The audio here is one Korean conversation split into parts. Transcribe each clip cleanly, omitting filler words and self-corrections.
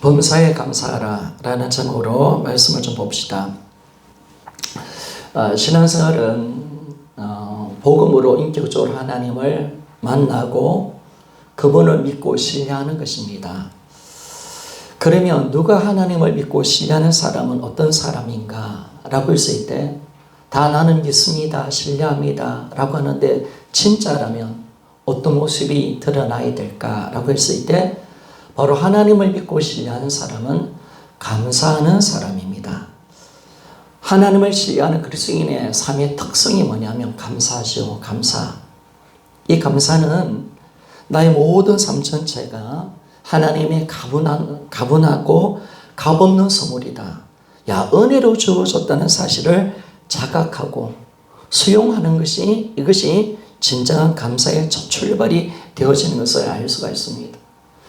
범사에 감사하라 라는 제목으로 말씀을 좀 봅시다. 신앙생활은 복음으로 인격적으로 하나님을 만나고 그분을 믿고 신뢰하는 것입니다. 그러면 누가 하나님을 믿고 신뢰하는 사람은 어떤 사람인가 라고 했을 때 다 나는 믿습니다, 신뢰합니다 라고 하는데 진짜라면 어떤 모습이 드러나야 될까 라고 했을 때 바로 하나님을 믿고 신뢰하는 사람은 감사하는 사람입니다. 하나님을 신뢰하는 그리스도인의 삶의 특성이 뭐냐면 감사죠. 감사. 이 감사는 나의 모든 삶 전체가 하나님의 가분하고 값없는 선물이다. 은혜로 주어졌다는 사실을 자각하고 수용하는 것이 이것이 진정한 감사의 첫 출발이 되어지는 것을 알 수가 있습니다.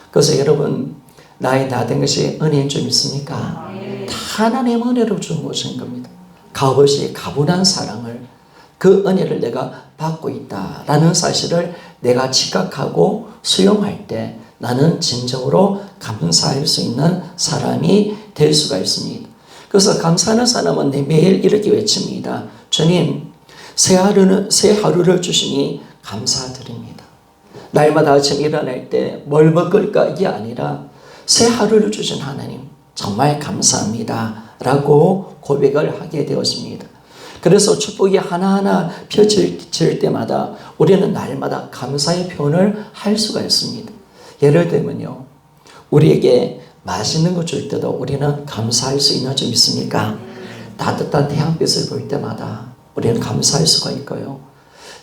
그래서 여러분 나의 다 된 것이 은혜인 줄 믿습니까? 다 하나님의 은혜로 준 것인 겁니다. 값없이 가분한 사랑을 그 은혜를 내가 받고 있다라는 사실을 내가 지각하고 수용할 때 나는 진정으로 감사할 수 있는 사람이 될 수가 있습니다. 그래서 감사하는 사람은 매일 이렇게 외칩니다. 주님, 새 하루를 주시니 감사드립니다. 날마다 아침 일어날 때 뭘 먹을까 이게 아니라 새 하루를 주신 하나님 정말 감사합니다 라고 고백을 하게 되었습니다. 그래서 축복이 하나하나 펼쳐질 때마다 우리는 날마다 감사의 표현을 할 수가 있습니다. 예를 들면요, 우리에게 맛있는 거 줄 때도 우리는 감사할 수 있는 줄 믿습니까? 따뜻한 태양빛을 볼 때마다 우리는 감사할 수가 있고요.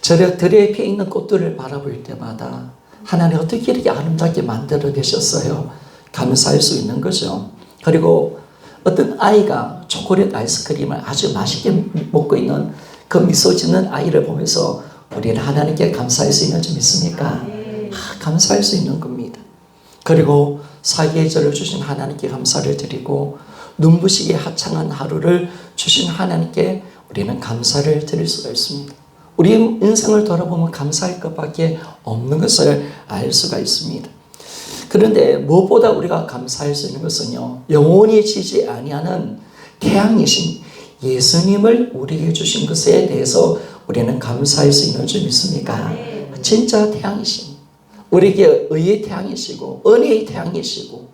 들에 피어 있는 꽃들을 바라볼 때마다 하나님 어떻게 이렇게 아름답게 만들어 계셨어요? 감사할 수 있는 거죠. 그리고 어떤 아이가 초콜릿 아이스크림을 아주 맛있게 먹고 있는 그 미소 짓는 아이를 보면서 우리는 하나님께 감사할 수 있는 줄 믿습니까? 감사할 수 있는 겁니다. 그리고 사계절을 주신 하나님께 감사를 드리고 눈부시게 화창한 하루를 주신 하나님께 우리는 감사를 드릴 수가 있습니다. 우리 인생을 돌아보면 감사할 것밖에 없는 것을 알 수가 있습니다. 그런데 무엇보다 우리가 감사할 수 있는 것은요, 영원히 지지 아니하는 태양이신 예수님을 우리에게 주신 것에 대해서 우리는 감사할 수 있는 줄 믿습니까? 진짜 태양이신, 우리에게 의의 태양이시고 은혜의 태양이시고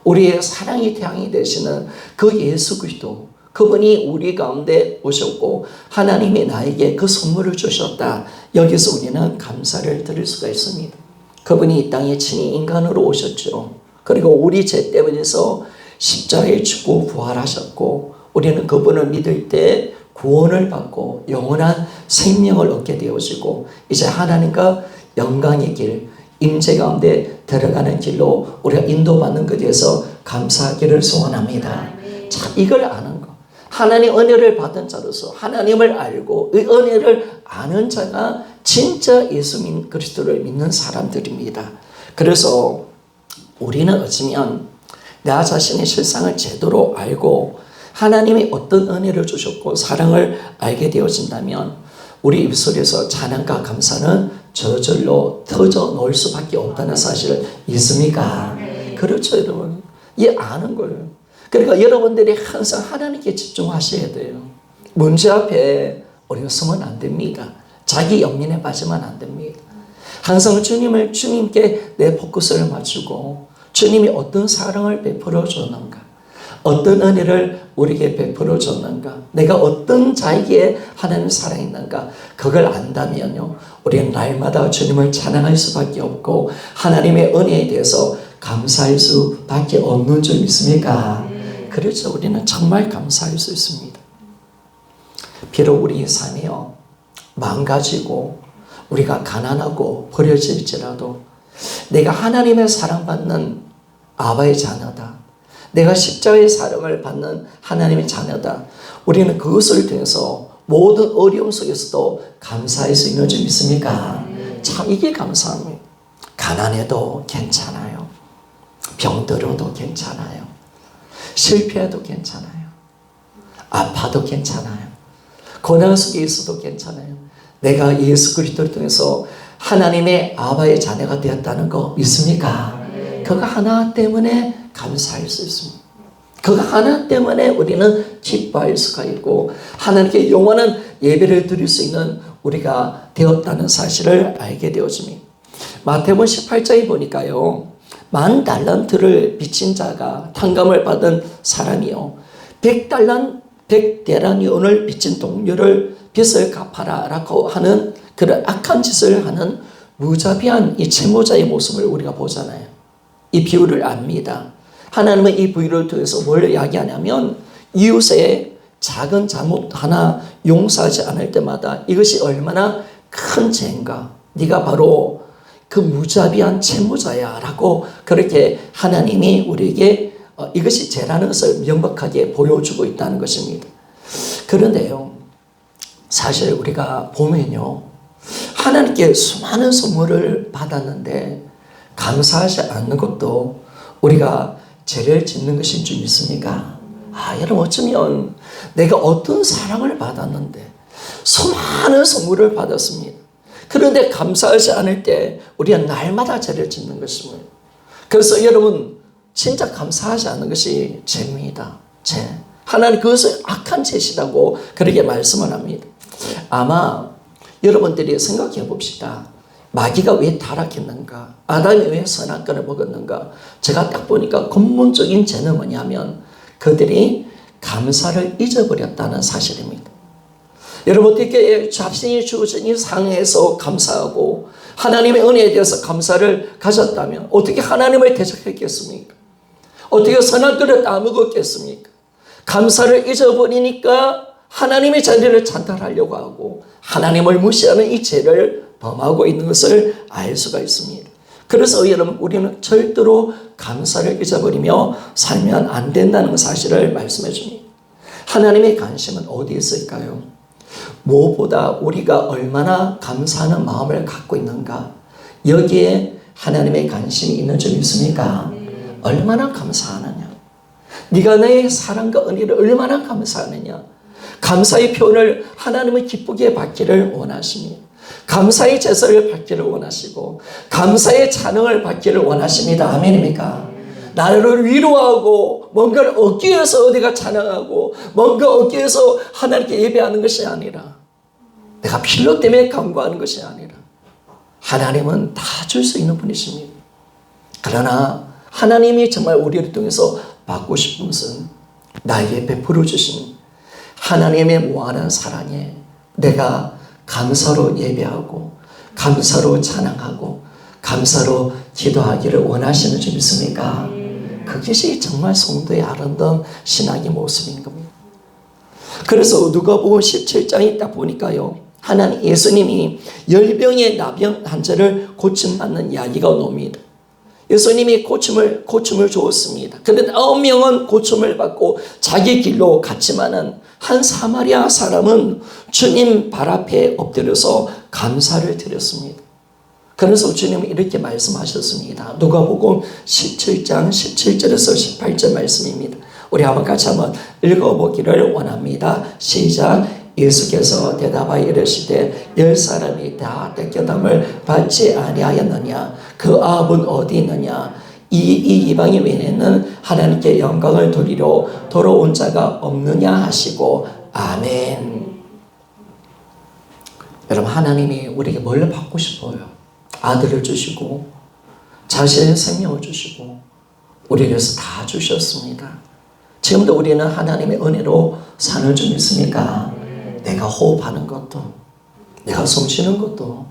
우리의 사랑의 태양이 되시는 그 예수 그리스도, 그분이 우리 가운데 오셨고 하나님이 나에게 그 선물을 주셨다. 여기서 우리는 감사를 드릴 수가 있습니다. 그분이 이 땅에 친히 인간으로 오셨죠. 그리고 우리 죄 때문에서 십자가에 죽고 부활하셨고 우리는 그분을 믿을 때 구원을 받고 영원한 생명을 얻게 되어지고 이제 하나님과 영광의 길, 임재 가운데 들어가는 길로 우리가 인도받는 것에 대해서 감사하기를 소원합니다. 자, 이걸 아는 거. 하나님 은혜를 받은 자로서 하나님을 알고 이 은혜를 아는 자가 진짜 예수 그리스도를 믿는 사람들입니다. 그래서 우리는 어쩌면 나 자신의 실상을 제대로 알고 하나님이 어떤 은혜를 주셨고 사랑을 알게 되어진다면 우리 입술에서 찬양과 감사는 저절로 터져 놓을 수밖에 없다는 사실을 믿습니까? 그렇죠, 여러분. 이 아는 거예요. 그러니까 여러분들이 항상 하나님께 집중하셔야 돼요. 문제 앞에 우리가 서면 안 됩니다. 자기 연민에 빠지면 안 됩니다. 항상 주님께 내 포커스를 맞추고 주님이 어떤 사랑을 베풀어 줬는가, 어떤 은혜를 우리에게 베풀어 줬는가, 내가 어떤 자에게 하나님을 사랑했는가, 그걸 안다면요, 우리는 날마다 주님을 찬양할 수밖에 없고 하나님의 은혜에 대해서 감사할 수밖에 없는 줄 믿습니까? 그래서 우리는 정말 감사할 수 있습니다. 비록 우리의 삶이요 망가지고 우리가 가난하고 버려질지라도 내가 하나님의 사랑받는 아바의 자녀다, 내가 십자가의 사랑을 받는 하나님의 자녀다, 우리는 그것을 통해서 모든 어려움 속에서도 감사할 수 있는 줄 믿습니까? 참 이게 감사합니다. 가난해도 괜찮아요. 병들어도 괜찮아요. 실패해도 괜찮아요. 아파도 괜찮아요. 고난 속에 있어도 괜찮아요. 내가 예수 그리스도를 통해서 하나님의 아바의 자녀가 되었다는 거 믿습니까? 그거 하나 때문에 감사할 수 있습니다. 그 하나 때문에 우리는 기뻐할 수가 있고 하나님께 영원한 예배를 드릴 수 있는 우리가 되었다는 사실을 알게 되었습니다. 마태복음 18장에 보니까요, 10,000달란트를 빚진 자가 탕감을 받은 사람이요, 100데나리온을 빚진 동료를 빚을 갚아라 라고 하는 그런 악한 짓을 하는 무자비한 이 채무자의 모습을 우리가 보잖아요. 이 비유를 압니다. 하나님은 이 비유를 통해서 뭘 이야기하냐면 이웃의 작은 잘못 하나 용서하지 않을 때마다 이것이 얼마나 큰 죄인가, 네가 바로 그 무자비한 채무자야 라고 그렇게 하나님이 우리에게 이것이 죄라는 것을 명백하게 보여주고 있다는 것입니다. 그런데요, 사실 우리가 보면요, 하나님께 수많은 선물을 받았는데 감사하지 않는 것도 우리가 죄를 짓는 것인 줄 믿습니까? 여러분, 어쩌면 내가 어떤 사랑을 받았는데 수많은 선물을 받았습니다. 그런데 감사하지 않을 때 우리가 날마다 죄를 짓는 것입니다. 그래서 여러분, 진짜 감사하지 않는 것이 죄입니다. 죄. 하나님 그것을 악한 죄시라고 그렇게 말씀을 합니다. 아마 여러분들이 생각해 봅시다. 마귀가 왜 타락했는가? 아담이 왜 선악과를 먹었는가? 제가 딱 보니까 근본적인 죄는 뭐냐면 그들이 감사를 잊어버렸다는 사실입니다. 여러분, 어떻게 자신이 주어진 이 상에서 감사하고 하나님의 은혜에 대해서 감사를 가졌다면 어떻게 하나님을 대적했겠습니까? 어떻게 선한 그릇 따먹었겠습니까? 감사를 잊어버리니까 하나님의 자리를 찬탈하려고 하고 하나님을 무시하는 이 죄를 범하고 있는 것을 알 수가 있습니다. 그래서 여러분, 우리는 절대로 감사를 잊어버리며 살면 안 된다는 사실을 말씀해 줍니다. 하나님의 관심은 어디에 있을까요? 무엇보다 우리가 얼마나 감사하는 마음을 갖고 있는가, 여기에 하나님의 관심이 있는 줄 믿습니까? 얼마나 감사하느냐, 네가 나의 사랑과 은혜를 얼마나 감사하느냐, 감사의 표현을 하나님을 기쁘게 받기를 원하십니다. 감사의 제사를 받기를 원하시고 감사의 찬양을 받기를 원하십니다. 아멘입니까? 나를 위로하고 뭔가를 얻기 위해서 어디가 찬양하고 뭔가 얻기 위해서 하나님께 예배하는 것이 아니라, 내가 필요 때문에 간구하는 것이 아니라, 하나님은 다 줄 수 있는 분이십니다. 그러나 하나님이 정말 우리를 통해서 받고 싶은 것은 나에게 베풀어 주신 하나님의 무한한 사랑에 내가 감사로 예배하고 감사로 찬양하고 감사로 기도하기를 원하시는 줄 믿습니까? 그것이 정말 성도의 아름다운 신앙의 모습인 겁니다. 그래서 누가복음 17장에 딱 보니까요, 하나님 예수님이 열병의 나병 환자를 고침받는 이야기가 나옵니다. 예수님이 고침을 주었습니다. 그런데 9명은 고침을 받고 자기 길로 갔지만은 한 사마리아 사람은 주님 발 앞에 엎드려서 감사를 드렸습니다. 그래서 주님은 이렇게 말씀하셨습니다. 누가복음 17장 17절에서 18절 말씀입니다. 우리 한번 같이 한번 읽어보기를 원합니다. 시작. 예수께서 대답하여 이르시되 10사람이 다 떼껴담을 받지 아니하였느냐? 그 아합은 어디 있느냐? 이 이방인 외에는 하나님께 영광을 돌리러 돌아온 자가 없느냐 하시고. 아멘. 여러분, 하나님이 우리에게 뭘 받고 싶어요? 아들을 주시고 자신의 생명을 주시고 우리를 위해서 다 주셨습니다. 지금도 우리는 하나님의 은혜로 사는 줄 믿습니까? 내가 호흡하는 것도, 내가 숨 쉬는 것도,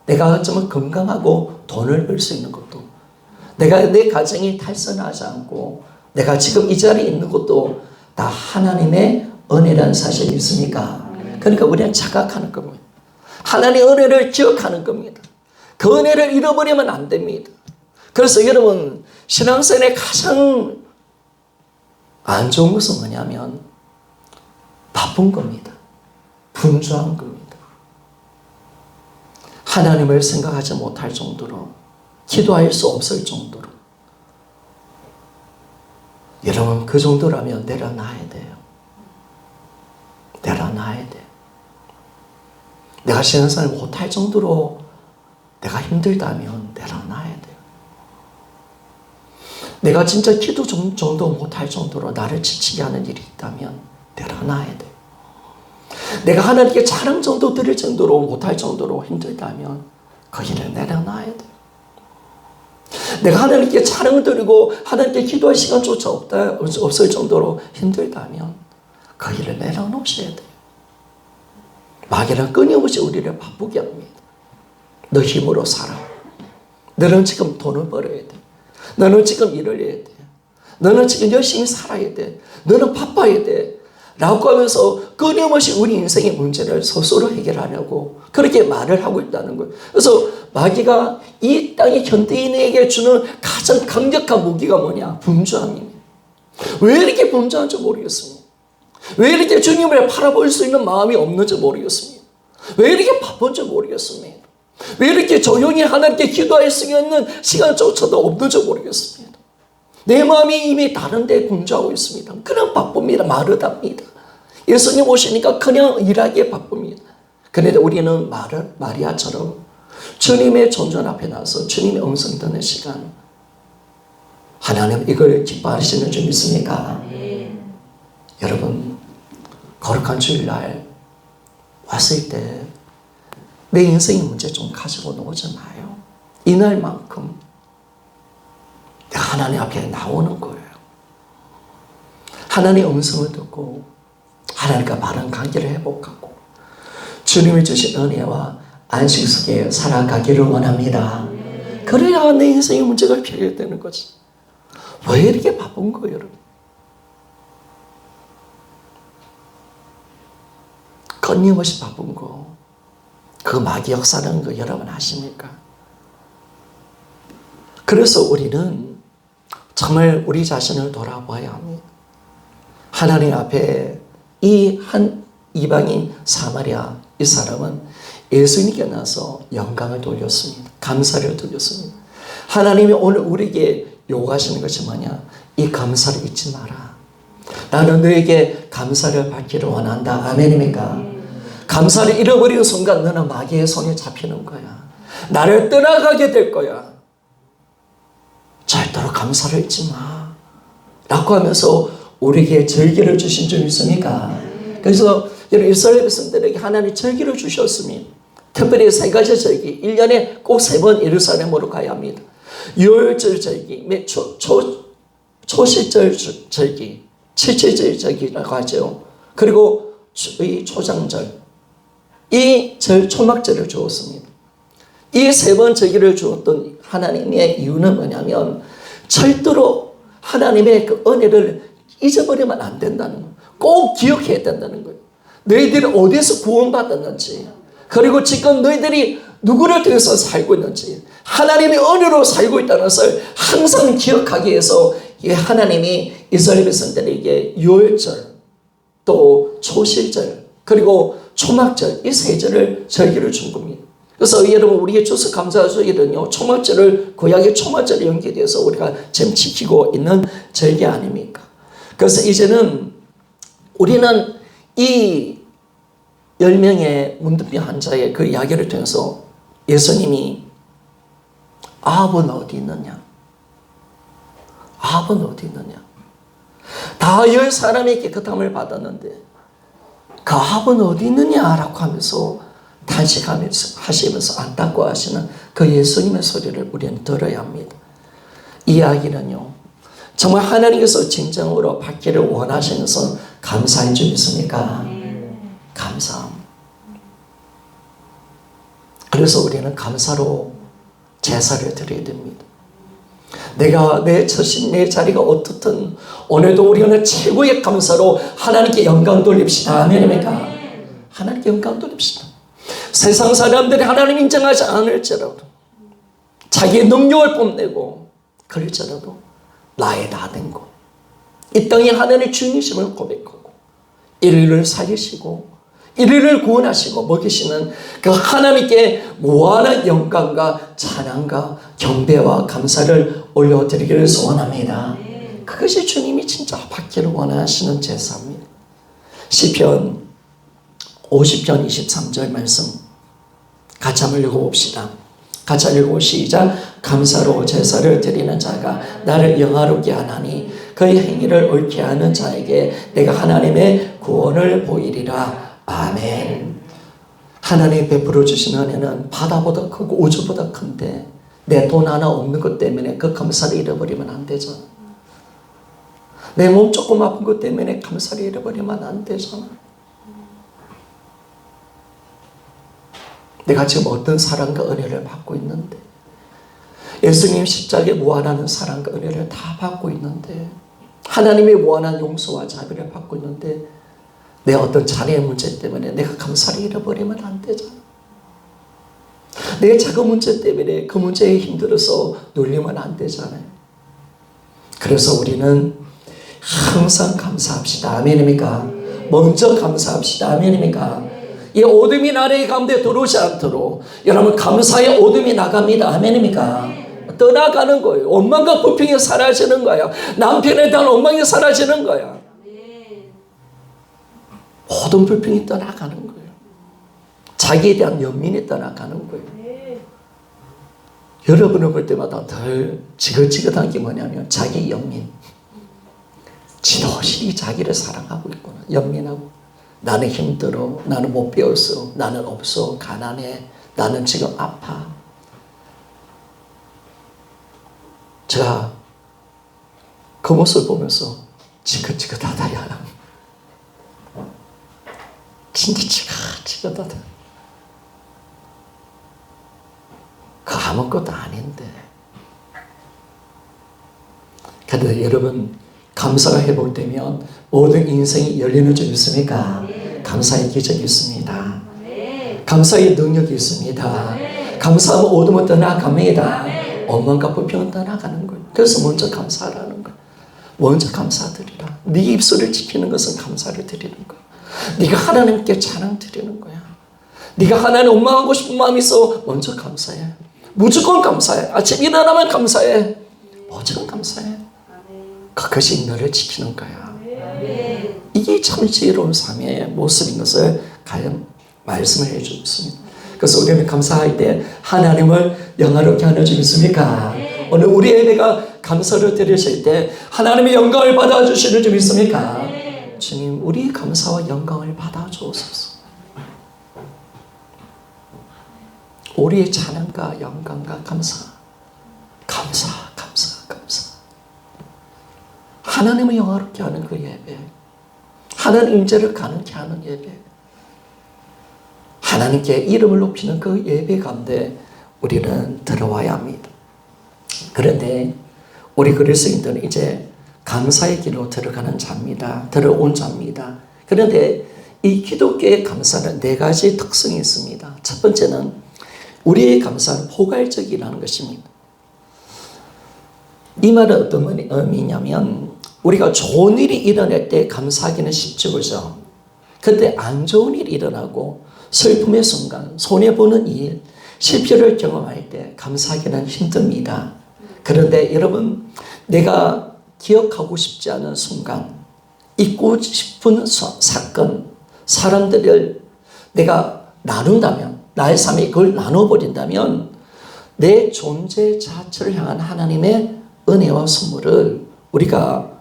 내가 좀 건강하고 돈을 벌 수 있는 것도, 내가 내 가정이 탈선하지 않고 내가 지금 이 자리에 있는 것도 다 하나님의 은혜라는 사실이 있습니까? 그러니까 우리는 자각하는 겁니다. 하나님의 은혜를 기억하는 겁니다. 그 은혜를 잃어버리면 안 됩니다. 그래서 여러분, 신앙생활에 가장 안 좋은 것은 뭐냐면 바쁜 겁니다. 분주한 겁니다. 하나님을 생각하지 못할 정도로, 기도할 수 없을 정도로. 여러분, 그 정도라면 내려놔야 돼요. 내려놔야 돼요. 내가 신앙생활 못할 정도로 내가 힘들다면 내려놔야 돼요. 내가 진짜 기도 정도 못할 정도로 나를 지치게 하는 일이 있다면 내려놔야 돼. 내가 하나님께 자랑 정도 드릴 정도로 못할 정도로 힘들다면 그 일을 내려놔야 돼. 내가 하나님께 자랑 드리고 하나님께 기도할 시간조차 없을 정도로 힘들다면 그 일을 내려놓으셔야 돼요. 마귀는 끊임없이 우리를 바쁘게 합니다. 너 힘으로 살아. 너는 지금 돈을 벌어야 돼. 너는 지금 일을 해야 돼. 너는 지금 열심히 살아야 돼. 너는 바빠야 돼. 라고 하면서 끊임없이 우리 인생의 문제를 스스로 해결하려고 그렇게 말을 하고 있다는 거예요. 그래서 마귀가 이 땅의 현대인에게 주는 가장 강력한 무기가 뭐냐? 분주함입니다. 왜 이렇게 분주한지 모르겠습니다. 왜 이렇게 주님을 바라볼 수 있는 마음이 없는지 모르겠습니다. 왜 이렇게 바쁜지 모르겠습니다. 왜 이렇게 조용히 하나님께 기도할 수 있는 시간조차도 없는지 모르겠습니다. 내 마음이 이미 다른 데 분주하고 있습니다. 그냥 바쁩니다. 마르답니다. 예수님 오시니까 그냥 일하기에 바쁩니다. 그런데 우리는 마리아처럼 주님의 존전 앞에 나서 주님의 음성 듣는 시간, 하나님 이걸 기뻐하시는 줄 믿습니까? 여러분, 거룩한 주일날 왔을 때 내 인생의 문제 좀 가지고 나오지 마요. 이날만큼 내가 하나님 앞에 나오는 거예요. 하나님의 음성을 듣고 하나님과 바른 관계를 회복하고 주님이 주신 은혜와 안식 속에 살아가기를 원합니다. 그래야 내 인생의 문제가 해결되는 거지. 왜 이렇게 바쁜 거예요, 여러분? 끊임없이 바쁜 거, 그 마귀 역사라는 거 여러분 아십니까? 그래서 우리는 정말 우리 자신을 돌아봐야 합니다. 하나님 앞에 이 한 이방인 사마리아 이 사람은 예수님께 나서 영광을 돌렸습니다. 감사를 돌렸습니다. 하나님이 오늘 우리에게 요구하시는 것이 뭐냐? 이 감사를 잊지 마라. 나는 너에게 감사를 받기를 원한다. 아멘입니까? 감사를 잃어버리는 순간 너는 마귀의 손에 잡히는 거야. 나를 떠나가게 될 거야. 절대로 감사를 잊지 마. 라고 하면서 우리에게 절기를 주신 줄 믿습니까? 그래서 여러분 이스라엘 백성들에게 하나님이 절기를 주셨습니다. 특별히 3가지 절기, 1년에 꼭 3번 예루살렘으로 가야 합니다. 유월절 절기, 초실절 절기, 칠칠절 절기라고 하죠. 그리고 이 초장절, 이 초막절을 주었습니다. 이 3번 절기를 주었던 하나님의 이유는 뭐냐면 절대로 하나님의 그 은혜를 잊어버리면 안 된다는 거예요. 꼭 기억해야 된다는 거예요. 너희들이 어디서 구원받았는지, 그리고 지금 너희들이 누구를 통해서 살고 있는지, 하나님의 은혜로 살고 있다는 것을 항상 기억하기 위해서 하나님이 이스라엘 백성들에게 유월절, 또 초실절, 그리고 초막절 이 3절을 절기를 준 겁니다. 그래서 여러분 우리의 추수감사절은요 초막절을 구약의 초막절에 연계돼서 우리가 지금 지키고 있는 절기 아닙니까? 그래서 이제는 우리는 이 10명의 문둥병 환자의 그 이야기를 통해서 예수님이 아합은 어디 있느냐? 아합은 어디 있느냐? 다 10사람의 깨끗함을 받았는데 그 아합은 어디 있느냐라고 하면서 탄식하시면서 안타까워하시는 그 예수님의 소리를 우리는 들어야 합니다. 이 이야기는요 정말 하나님께서 진정으로 받기를 원하시면서 감사인 줄 믿습니까? 감사함. 그래서 우리는 감사로 제사를 드려야 됩니다. 내가 내 자리가 어떻든 오늘도 우리는 최고의 감사로 하나님께 영광 돌립시다. 아멘입니까? 하나님께 영광 돌립시다. 세상 사람들이 하나님 인정하지 않을지라도 자기의 능력을 뽐내고 그럴지라도 나의 다 된 것, 이 땅에 하나님의 주인이심을 고백하고 이를 살리시고 이를 구원하시고 먹이시는 그 하나님께 무한한 영광과 찬양과 경배와 감사를 올려드리기를 소원합니다. 그것이 주님이 진짜 받기를 원하시는 제사입니다. 시편 50편 23절 말씀 같이 한번 읽어봅시다. 같이 읽고 시작. 감사로 제사를 드리는 자가 나를 영화롭게 하나니 그의 행위를 옳게 하는 자에게 내가 하나님의 구원을 보이리라. 아멘. 하나님 베풀어 주신 은혜는 바다보다 크고 우주보다 큰데 내 돈 하나 없는 것 때문에 그 감사를 잃어버리면 안 되잖아. 내 몸 조금 아픈 것 때문에 감사를 잃어버리면 안 되잖아. 내가 지금 어떤 사랑과 은혜를 받고 있는데, 예수님 십자가에 무한한 사랑과 은혜를 다 받고 있는데, 하나님의 무한한 용서와 자비를 받고 있는데, 내 어떤 자녀의 문제 때문에 내가 감사를 잃어버리면 안 되잖아. 내 작은 문제 때문에 그 문제에 힘들어서 놀리면 안 되잖아요. 그래서 우리는 항상 감사합시다. 아멘입니까? 먼저 감사합시다. 아멘입니까? 이 어둠이 나의 가운데 들어오지 않도록 여러분 감사의 어둠이 나갑니다. 아멘입니까? 떠나가는 거예요. 원망과 불평이 사라지는 거야. 남편에 대한 원망이 사라지는 거야. 모든 불평이 떠나가는 거예요. 자기에 대한 연민이 떠나가는 거예요. 여러분을 볼 때마다 덜 지긋지긋한 게 뭐냐면 자기 연민. 지도실이 자기를 사랑하고 있구나. 연민하고. 나는 힘들어. 나는 못 배웠어. 나는 없어. 가난해. 나는 지금 아파. 제가 그 모습을 보면서 지긋지긋하다 야. 진짜 지긋지긋하다. 그 아무것도 아닌데. 그런데 여러분 감사가 회복되면 모든 인생이 열리는 줄 믿습니까? 감사의 기적이 있습니다. 감사의 능력이 있습니다. 감사하면 어둠은 떠나갑니다. 원망과 불평은 떠나가는 거예요. 그래서 먼저 감사하라는 거예요. 먼저 감사드리라. 네 입술을 지키는 것은 감사를 드리는 거야. 네가 하나님께 자랑 드리는 거야. 네가 하나님 원망하고 싶은 마음이 있어 먼저 감사해. 무조건 감사해. 아침 일어나면 감사해. 무조건 감사해. 그것이 너를 지키는 거야. 이게 참 지혜로운 삶의 모습인 것을 가령 말씀을 해주셨습니다. 그래서 우리는 감사할 때 하나님을 영화롭게 하는 줄 믿습니까? 오늘 우리 예배가 감사를 드리실 때 하나님의 영광을 받아주시는 줄 믿습니까? 주님, 우리 감사와 영광을 받아주옵소서. 우리의 찬양과 영광과 감사. 하나님을 영화롭게 하는 그 예배. 하나님 임재를 가능케 하는 예배. 하나님께 이름을 높이는 그 예배 가운데 우리는 들어와야 합니다. 그런데 우리 그리스도인들은 이제 감사의 길로 들어가는 자입니다. 들어온 자입니다. 그런데 이 기독교의 감사는 네 가지 특성이 있습니다. 첫 번째는 우리의 감사는 포괄적이라는 것입니다. 이 말은 어떤 의미냐면 우리가 좋은 일이 일어날 때 감사하기는 쉽죠. 그죠? 그때 안 좋은 일이 일어나고 슬픔의 순간, 손해보는 일, 실패를 경험할 때 감사하기는 힘듭니다. 그런데 여러분, 내가 기억하고 싶지 않은 순간, 잊고 싶은 사건, 사람들을 내가 나눈다면, 나의 삶에 그걸 나눠버린다면 내 존재 자체를 향한 하나님의 은혜와 선물을 우리가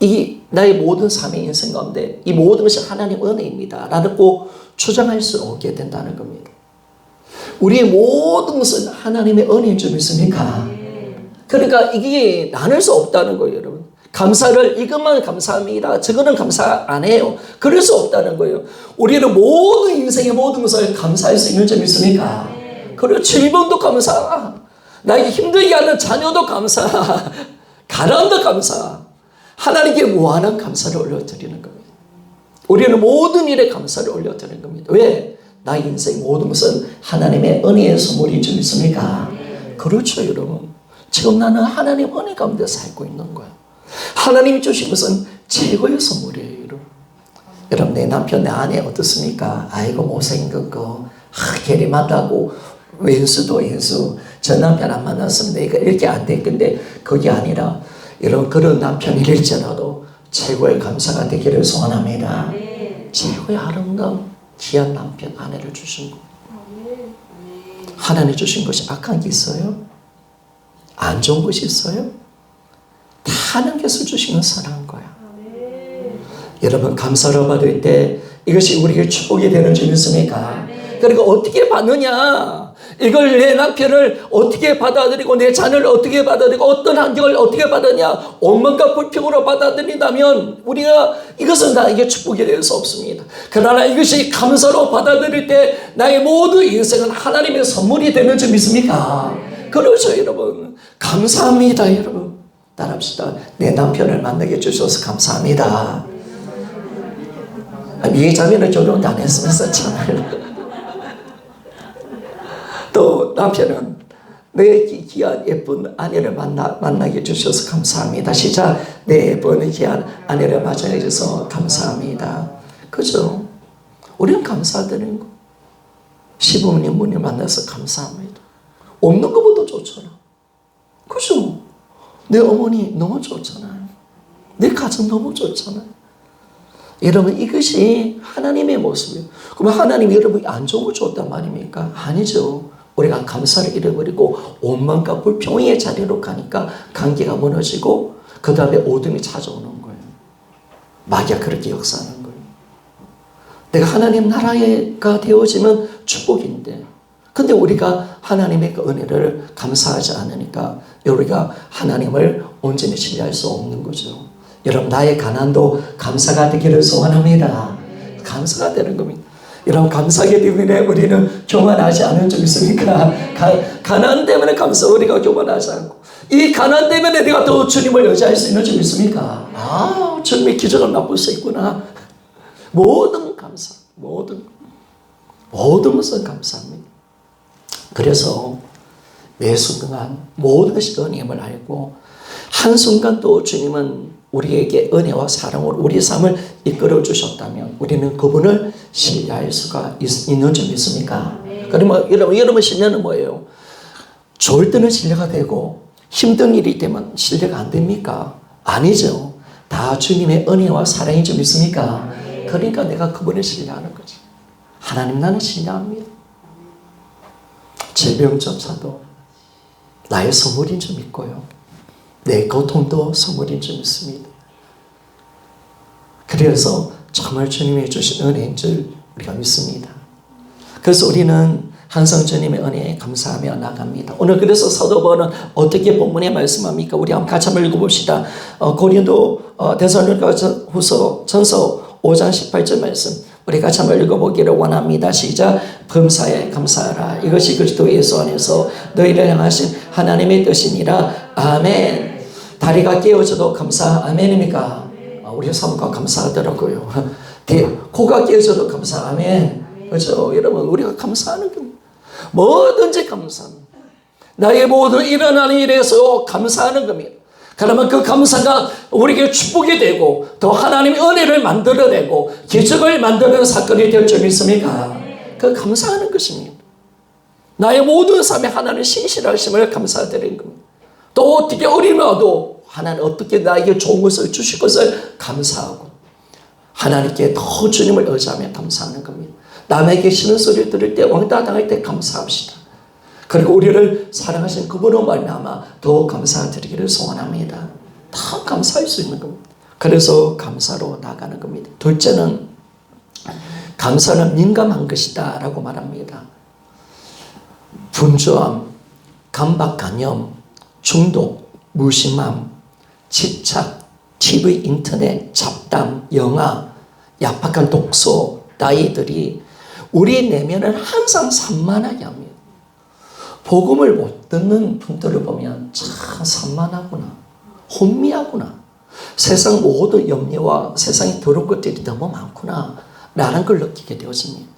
이 나의 모든 삶의 인생 가운데 이 모든 것이 하나님 은혜입니다 라는 꼭 주장할 수 없게 된다는 겁니다. 우리의 모든 것은 하나님의 은혜인 줄 믿습니까? 그러니까 이게 나눌 수 없다는 거예요. 여러분, 감사를 이것만 감사합니다, 저거는 감사 안 해요, 그럴 수 없다는 거예요. 우리는 모든 인생의 모든 것을 감사할 수 있는 줄 믿습니까? 그리고 질병도 감사, 나에게 힘들게 하는 자녀도 감사, 가난도 감사. 하나님께 무한한 감사를 올려드리는 겁니다. 우리는 모든 일에 감사를 올려드리는 겁니다. 왜? 나의 인생 모든 것은 하나님의 은혜의 선물인 줄 믿습니까? 그렇죠. 여러분, 지금 나는 하나님 은혜 가운데 살고 있는 거야. 하나님이 주신 것은 최고의 선물이에요. 여러분, 내 남편, 내 아내 어떻습니까? 아이고 못생긴 거, 게리만다고 왼수도 왼수. 저 남편 안 만났으면 내가 이렇게 안 될 건데, 그게 아니라 여러분, 그런 남편이일지라도 최고의 감사가 되기를 소원합니다. 최고의 아름다운 귀한 남편, 아내를 주신 거. 하나님 주신 것이 악한 게 있어요? 안 좋은 것이 있어요? 다 하나님께서 주시는 선한 거야. 여러분, 감사를 받을 때 이것이 우리에게 축복이 되는 줄 믿습니까? 그러니까 어떻게 받느냐? 이걸 내 남편을 어떻게 받아들이고 내 자녀를 어떻게 받아들이고 어떤 환경을 어떻게 받느냐? 온몸과 불평으로 받아들인다면 우리가 이것은 나에게 축복이 될 수 없습니다. 그러나 이것이 감사로 받아들일 때 나의 모든 인생은 하나님의 선물이 되는 줄 믿습니까? 그렇죠, 여러분. 감사합니다, 여러분. 따라합시다. 내 남편을 만나게 해주셔서 감사합니다. 이 자매는 결혼도 안 했으면 썼잖아요. 또 남편은 내 귀한 예쁜 아내를 만나게 해주셔서 감사합니다. 시작. 내 예쁜 귀한 아내를 맞이해 주셔서 감사합니다. 그죠? 우리는 감사드리는 거. 시부모님 분을 만나서 감사합니다. 없는 것보다 좋잖아. 그죠? 내 어머니 너무 좋잖아요. 내 가정 너무 좋잖아요. 여러분, 이것이 하나님의 모습이에요. 그러면 하나님이 여러분이 안 좋은 거 줬단 말입니까? 아니죠. 우리가 감사를 잃어버리고 원망과 불평의 자리로 가니까 관계가 무너지고 그 다음에 어둠이 찾아오는 거예요. 마귀가 그렇게 역사하는 거예요. 내가 하나님 나라가 되어지면 축복인데, 근데 우리가 하나님의 그 은혜를 감사하지 않으니까 우리가 하나님을 온전히 신뢰할 수 없는 거죠. 여러분, 나의 가난도 감사가 되기를 소원합니다. 감사가 되는 겁니다. 여러분, 감사하기 때문에 우리는 교만하지 않은 적 있습니까? 가난 때문에 감사, 우리가 교만하지 않고, 이 가난 때문에 내가 더 주님을 의지할 수 있는 적 있습니까? 아, 주님의 기적을 맛볼 수 있구나. 모든 감사, 모든 것은 감사합니다. 그래서 매 순간 모든 것이 은혜임을 알고, 한순간 또 주님은 우리에게 은혜와 사랑으로 우리 삶을 이끌어 주셨다면 우리는 그분을 신뢰할 수가 있는 줄 믿습니까? 그러면 여러분 신뢰는 뭐예요? 좋을 때는 신뢰가 되고 힘든 일이 되면 신뢰가 안 됩니까? 아니죠. 다 주님의 은혜와 사랑인 줄 믿습니까? 그러니까 내가 그분을 신뢰하는 거지. 하나님, 나는 신뢰합니다. 질병조차도 나의 선물인 줄 믿고요. 내 고통도 선물인 줄 믿습니다. 그래서 정말 주님이 주신 은혜인 줄 우리가 믿습니다. 그래서 우리는 항상 주님의 은혜에 감사하며 나갑니다. 오늘 그래서 사도 바울은 어떻게 본문에 말씀합니까? 우리 한번 같이 한번 읽어봅시다. 데살로니가후서 전서 5장 18절 말씀 우리 같이 한번 읽어보기를 원합니다. 시작. 범사에 감사하라. 이것이 그리스도 예수 안에서 너희를 향하신 하나님의 뜻이니라. 아멘. 다리가 깨어져도 감사. 아멘입니까? 우리 사모가 감사하더라고요. 코가 깨어져도 감사. 아멘. 그렇죠? 여러분, 우리가 감사하는 겁니다. 뭐든지 감사합니다. 나의 모든 일어나는 일에서 감사하는 겁니다. 그러면 그 감사가 우리에게 축복이 되고 더 하나님의 은혜를 만들어내고 기적을 만드는 사건이 될 줄 믿습니까? 그 감사하는 것입니다. 나의 모든 삶에 하나님의 신실하심을 감사드리는 겁니다. 또 어떻게 어려움이 와도 하나님 어떻게 나에게 좋은 것을 주실 것을 감사하고 하나님께 더 주님을 의지하며 감사하는 겁니다. 남에게 싫은 소리 들을 때 왕따 당할 때 감사합시다. 그리고 우리를 사랑하신 그분으로 말미암아 더 감사드리기를 소원합니다. 다 감사할 수 있는 겁니다. 그래서 감사로 나가는 겁니다. 둘째는 감사는 민감한 것이다 라고 말합니다. 분주함, 강박관념, 중독, 무심함, 집착, TV, 인터넷, 잡담, 영화, 야박한 독서, 나이들이 우리 내면을 항상 산만하게 합니다. 복음을 못 듣는 분들을 보면 참 산만하구나, 혼미하구나, 세상 모든 염려와 세상에 더러운 것들이 너무 많구나 라는 걸 느끼게 되었습니다.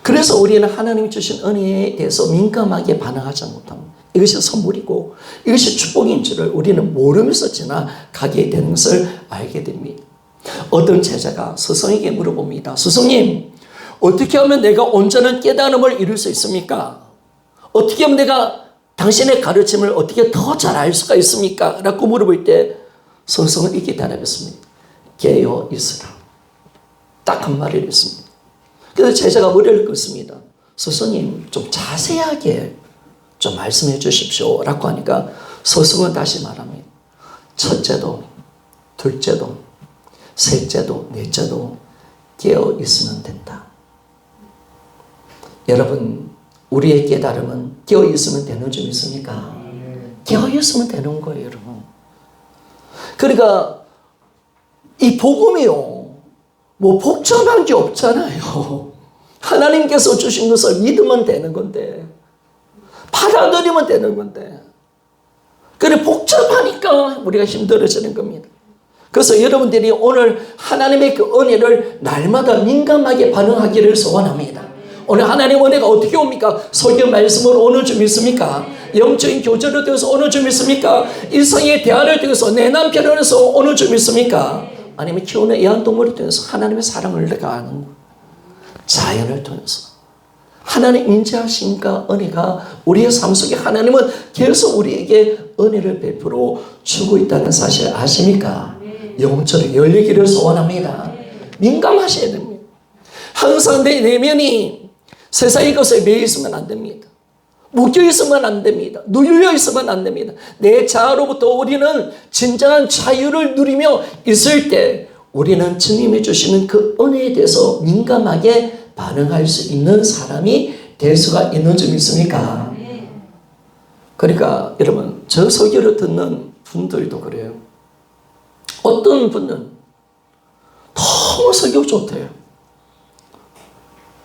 그래서 우리는 하나님이 주신 은혜에 대해서 민감하게 반응하지 못합니다. 이것이 선물이고 이것이 축복인 줄을 우리는 모르면서 지나가게 되는 것을 알게 됩니다. 어떤 제자가 스승에게 물어봅니다. 스승님, 어떻게 하면 내가 온전한 깨달음을 이룰 수 있습니까? 어떻게 하면 내가 당신의 가르침을 어떻게 더 잘 알 수가 있습니까? 라고 물어볼 때 스승은 이렇게 대답했습니다. 깨어 있으라. 딱 한 마디를 했습니다. 그래서 제자가 머리를 긋습니다. 스승님 좀 자세하게 좀 말씀해 주십시오 라고 하니까 스승은 다시 말합니다. 첫째도 둘째도 셋째도 넷째도 깨어 있으면 된다. 여러분, 우리의 깨달음은 깨어 있으면 되는 점 있습니까? 깨어 있으면 되는 거예요, 여러분. 그러니까 이 복음이요, 뭐 복잡한 게 없잖아요. 하나님께서 주신 것을 믿으면 되는 건데, 받아들이면 되는 건데, 그래 복잡하니까 우리가 힘들어지는 겁니다. 그래서 여러분들이 오늘 하나님의 그 은혜를 날마다 민감하게 반응하기를 소원합니다. 오늘 하나님 은혜가 어떻게 옵니까? 설교 말씀으로 오는 줄 믿습니까? 영적인 교제를 통해서 오는 줄 믿습니까? 일상의 대화를 통해서 내 남편을 통해서 오는 줄 믿습니까? 아니면 키우는 애완동물을 통해서 하나님의 사랑을 내가 아는 거예요. 자연을 통해서 하나님 인자하심과 은혜가 우리의 삶 속에 하나님은 계속 우리에게 은혜를 베풀어 주고 있다는 사실 아십니까? 영적으로 열리기를 소원합니다. 민감하셔야 됩니다. 항상 내 내면이 세상의 것에 매여 있으면 안 됩니다. 묶여 있으면 안 됩니다. 눌려 있으면 안 됩니다. 내 자아로부터 우리는 진정한 자유를 누리며 있을 때 우리는 주님이 주시는 그 은혜에 대해서 민감하게 반응할 수 있는 사람이 될 수가 있는 점 있습니까? 그러니까 여러분, 저 설교를 듣는 분들도 그래요. 어떤 분은 너무 설교 좋대요.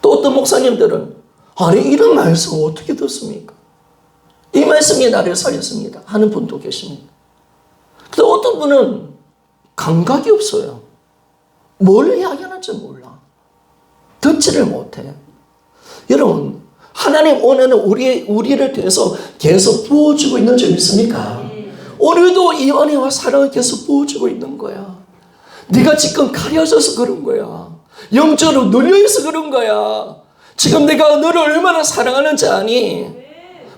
또 어떤 목사님들은 아니 이런 말씀 어떻게 듣습니까? 이 말씀이 나를 살렸습니다 하는 분도 계십니다. 또 어떤 분은 감각이 없어요. 뭘 이야기하는지 몰라. 듣지를 못해. 여러분, 하나님 오늘은 우리를 통해서 계속 부어주고 있는 점 있습니까? 오늘도 이 은혜와 사랑을 계속 부어주고 있는 거야. 네가 지금 가려져서 그런 거야. 영적으로 눌려있어 그런 거야. 지금 내가 너를 얼마나 사랑하는지 아니?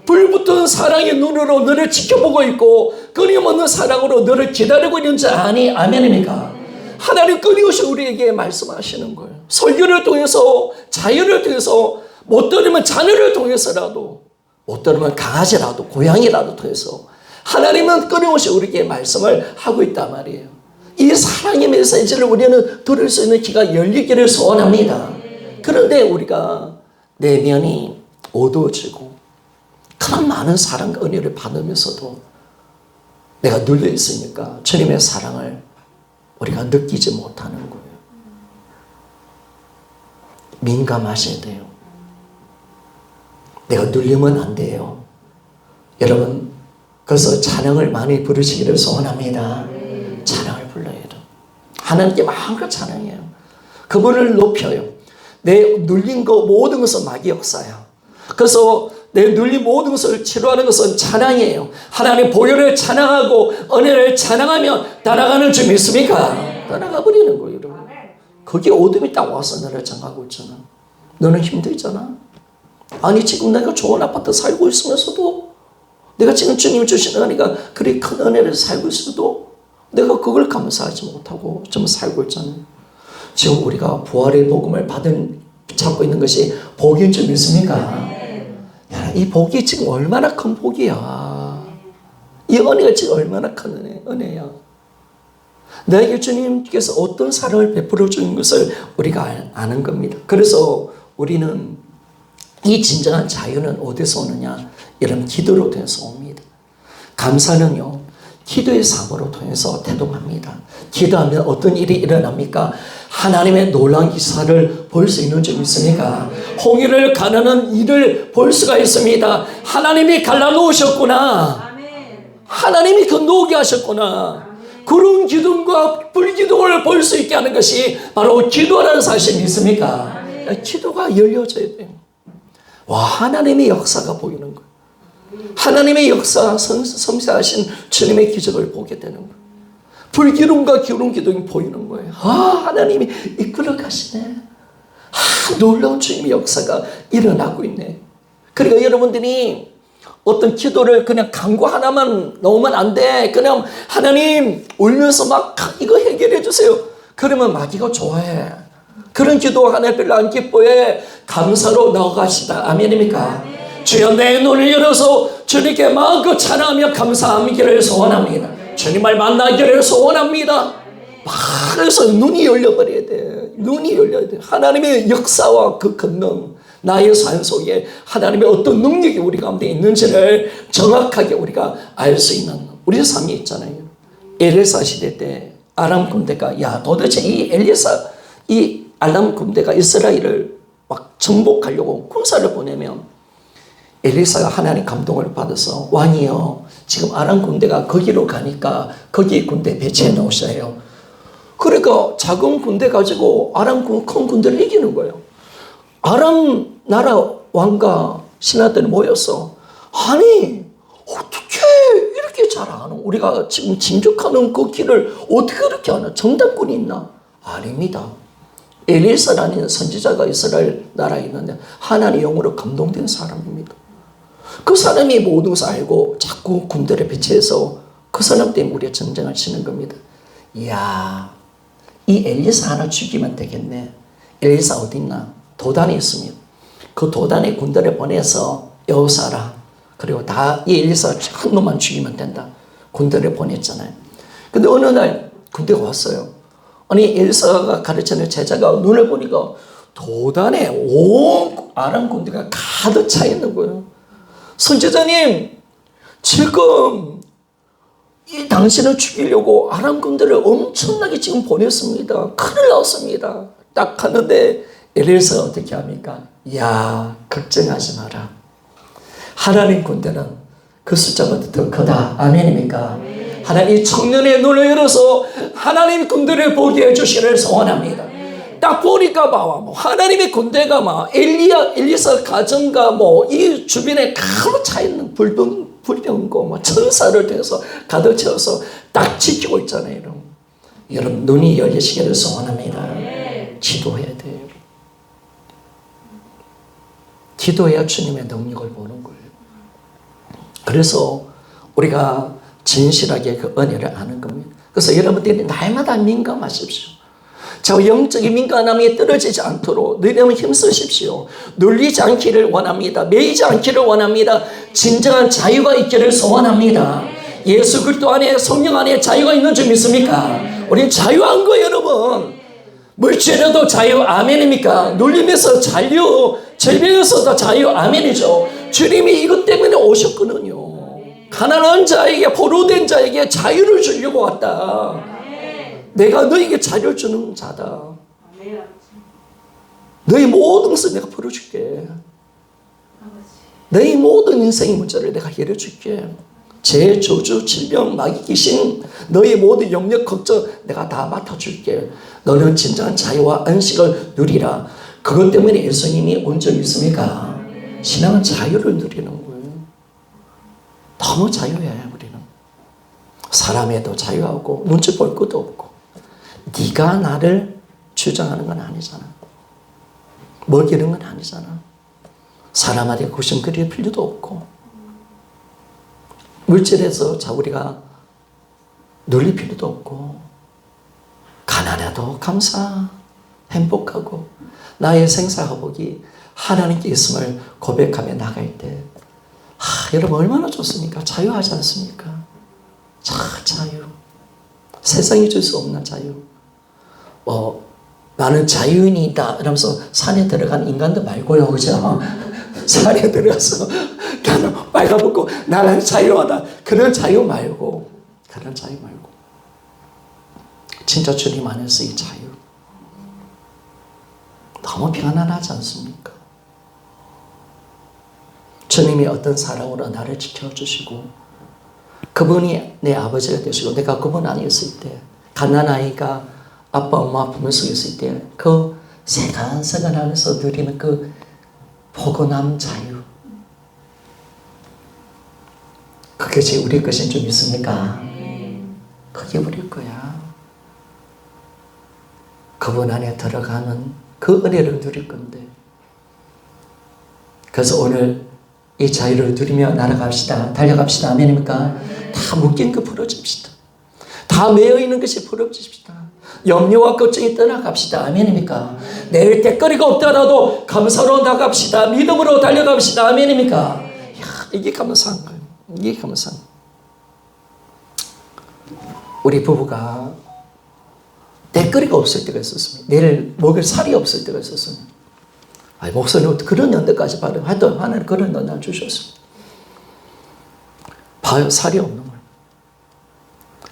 불붙은 사랑의 눈으로 너를 지켜보고 있고 끊임없는 사랑으로 너를 기다리고 있는지 아니? 아멘입니까? 하나님 끊임없이 우리에게 말씀하시는 거예요. 설교를 통해서, 자연을 통해서, 못 들으면 자녀를 통해서라도, 못 들으면 강아지라도, 고양이라도 통해서 하나님은 끊임없이 우리에게 말씀을 하고 있단 말이에요. 이 사랑의 메시지를 우리는 들을 수 있는 귀가 열리기를 소원합니다. 그런데 우리가 내면이 어두워지고 그런 많은 사랑과 은혜를 받으면서도 내가 눌려 있으니까 주님의 사랑을 우리가 느끼지 못하는 거예요. 민감하셔야 돼요. 내가 눌리면 안 돼요. 여러분, 그래서 찬양을 많이 부르시기를 소원합니다. 찬양을 불러야 돼요. 하나님께 마음껏 찬양해요. 그분을 높여요. 내 눌린 거 모든 것은 마귀 역사야. 그래서 내 눌린 모든 것을 치료하는 것은 찬양이에요. 하나님 보혈을 찬양하고 은혜를 찬양하면 따라가는 줄 믿습니까? 따라가 버리는 거예요, 여러분. 거기에 어둠이 딱 와서 너를 장하고 있잖아. 너는 힘들잖아. 아니 지금 내가 좋은 아파트 살고 있으면서도, 내가 지금 주님 주신 은혜가 그리 큰 은혜를 살고 있어도 내가 그걸 감사하지 못하고 좀 살고 있잖아요. 지금 우리가 부활의 복음을 잡고 있는 것이 복인 줄 믿습니까? 야, 이 복이 지금 얼마나 큰 복이야. 이 은혜가 지금 얼마나 큰 은혜야. 너에게 주님께서 어떤 사랑을 베풀어 주는 것을 우리가 아는 겁니다. 그래서 우리는 이 진정한 자유는 어디서 오느냐? 이런 기도로 통해서 옵니다. 감사는요, 기도의 삶으로 통해서 태동합니다. 기도하면 어떤 일이 일어납니까? 하나님의 놀라운 기사를 볼 수 있는 점 있습니까? 홍해를 가르는 일을 볼 수가 있습니다. 하나님이 갈라놓으셨구나. 하나님이 건너오게 하셨구나. 그런 기둥과 불기둥을 볼 수 있게 하는 것이 바로 기도라는 사실 믿습니까? 기도가 열려져야 돼요. 와, 하나님의 역사가 보이는 거예요. 하나님의 역사, 섬세하신 주님의 기적을 보게 되는 거예요. 불기둥과 기울은 기둥이 보이는 거예요. 아, 하나님이 이끌어 가시네. 아, 놀라운 주님의 역사가 일어나고 있네. 그러니까 여러분들이 어떤 기도를 그냥 간구 하나만 넣으면 안 돼. 그냥 하나님 울면서 막 이거 해결해 주세요. 그러면 마귀가 좋아해. 그런 기도 하나님 별로 안 기뻐해. 감사로 나아가시다. 아멘입니까? 주여 내 눈을 열어서 주님께 마음껏 찬양하며 감사하기를 소원합니다. 주님을 만나기를 소원합니다. 그래서 눈이 열려버려야 돼. 눈이 열려야 돼. 하나님의 역사와 그 권능, 나의 삶 속에 하나님의 어떤 능력이 우리 가운데 있는지를 정확하게 우리가 알 수 있는 우리 삶이 있잖아요. 엘리사 시대 때 아람 군대가 도대체 이 아람 군대가 이스라엘을 막 정복하려고 군사를 보내면 엘리사가 하나님 감동을 받아서 왕이요, 지금 아람 군대가 거기로 가니까 거기 군대 배치해 놓으셔요. 그러니까 작은 군대 가지고 아람 큰 군대를 이기는 거예요. 아람 나라 왕과 신하들이 모여서 아니 어떻게 이렇게 잘 아노? 우리가 지금 진격하는 그 길을 어떻게 그렇게 아나? 정답군이 있나? 아닙니다. 엘리사라는 선지자가 이스라엘 나라에 있는데 하나님의 영으로 감동된 사람입니다. 그 사람이 모든 것을 알고 자꾸 군대를 배치해서 그 사람 때문에 우리가 전쟁을 치는 겁니다. 이야, 이 엘리사 하나 죽이면 되겠네. 엘리사 어디 있나? 도단에 있습니다. 그 도단에 군대를 보내서 여호사라 그리고 다 이 엘리사 한 놈만 죽이면 된다. 군대를 보냈잖아요. 근데 어느 날 군대가 왔어요. 아니 엘리사가 가르치는 제자가 눈을 보니까 도단에 온 아람 군대가 가득 차 있는 거예요. 선지자님, 지금 이 당신을 죽이려고 아람 군대를 엄청나게 지금 보냈습니다. 큰일 났습니다. 딱 하는데 엘리사가 어떻게 합니까? 야, 걱정하지 마라. 하나님 군대는 그 숫자보다 더 크다. 아멘입니까? 하나님 청년의 눈을 열어서 하나님 군대를 보게 해주시기를 소원합니다. 딱 보니까 하나님의 군대가 엘리사 가정과 이 주변에 가득 차 있는 불병고 천사를 통해서 가득 채워서 딱 지키고 있잖아요. 여러분 눈이 열리시기를 소원합니다. 기도해야 돼요. 기도해야 주님의 능력을 보는 거예요. 그래서 우리가 진실하게 그 은혜를 아는 겁니다. 그래서 여러분들이 날마다 민감하십시오. 자, 영적인 민감함이 떨어지지 않도록 너희는 힘쓰십시오. 눌리지 않기를 원합니다. 매이지 않기를 원합니다. 진정한 자유가 있기를 소원합니다. 예수 그리스도 안에 성령 안에 자유가 있는 줄 믿습니까? 우린 자유한 거예요, 여러분. 물질에도 자유, 아멘입니까? 눌림에서 자유, 질병에서도 자유, 아멘이죠. 주님이 이것 때문에 오셨거든요. 가난한 자에게, 포로된 자에게 자유를 주려고 왔다. 내가 너에게 자유를 주는 자다. 너의 모든 것을 내가 풀어줄게. 너의 모든 인생의 문제를 내가 해결해줄게. 죄, 저주, 질병, 마귀 귀신, 너의 모든 영역 걱정 내가 다 맡아줄게. 너는 진정한 자유와 안식을 누리라. 그것 때문에 예수님이 온 적 있습니까? 신앙은 자유를 누리는 거예요. 너무 자유해 우리는. 사람에도 자유하고 눈치 볼 것도 없고. 네가 나를 주장하는 건 아니잖아. 먹이는 건 아니잖아. 사람한테 구심거릴 필요도 없고. 물질에서 우리가 눌릴 필요도 없고. 가난해도 감사, 행복하고 나의 생사화복이 하나님께 있음을 고백하며 나갈 때 여러분 얼마나 좋습니까? 자유하지 않습니까? 자유. 세상이 줄 수 없는 자유. 나는 자유인이다 이러면서 산에 들어간 인간도 말고요, 그죠? 산에 들어가서 나는 빨가벗고 나는 자유하다. 그런 자유 말고 진짜 주님 안에서 이 자유 너무 편안하지 않습니까? 주님이 어떤 사랑으로 나를 지켜주시고 그분이 내 아버지가 되시고 내가 그분 안에 있을 때 갓난 아이가 아빠 엄마 품에 속에 있을 때 그 세간세간 안에서 누리는 그 포근함 자유 그것이 우리 것인 줄 믿습니까? 그게 우리 거야. 그분 안에 들어가는 그 은혜를 누릴 건데 그래서 오늘 이 자유를 누리며 날아갑시다. 달려갑시다. 아멘입니까? 다 묶인 거 풀어줍시다. 다 매여있는 것이 풀어줍시다. 염려와 걱정이 떠나갑시다. 아멘입니까? 내일 때거리가 없더라도 감사로 나갑시다. 믿음으로 달려갑시다. 아멘입니까? 야, 이게 감사한 거예요. 이게 감사한 거예요. 우리 부부가 때거리가 없을 때가 있었습니다. 내일 먹을 살이 없을 때가 있었습니다. 목사님 그런 연대까지 받아요. 하여튼 하나님 그런 연대 주셨습니다. 봐요. 살이 없는 거예요.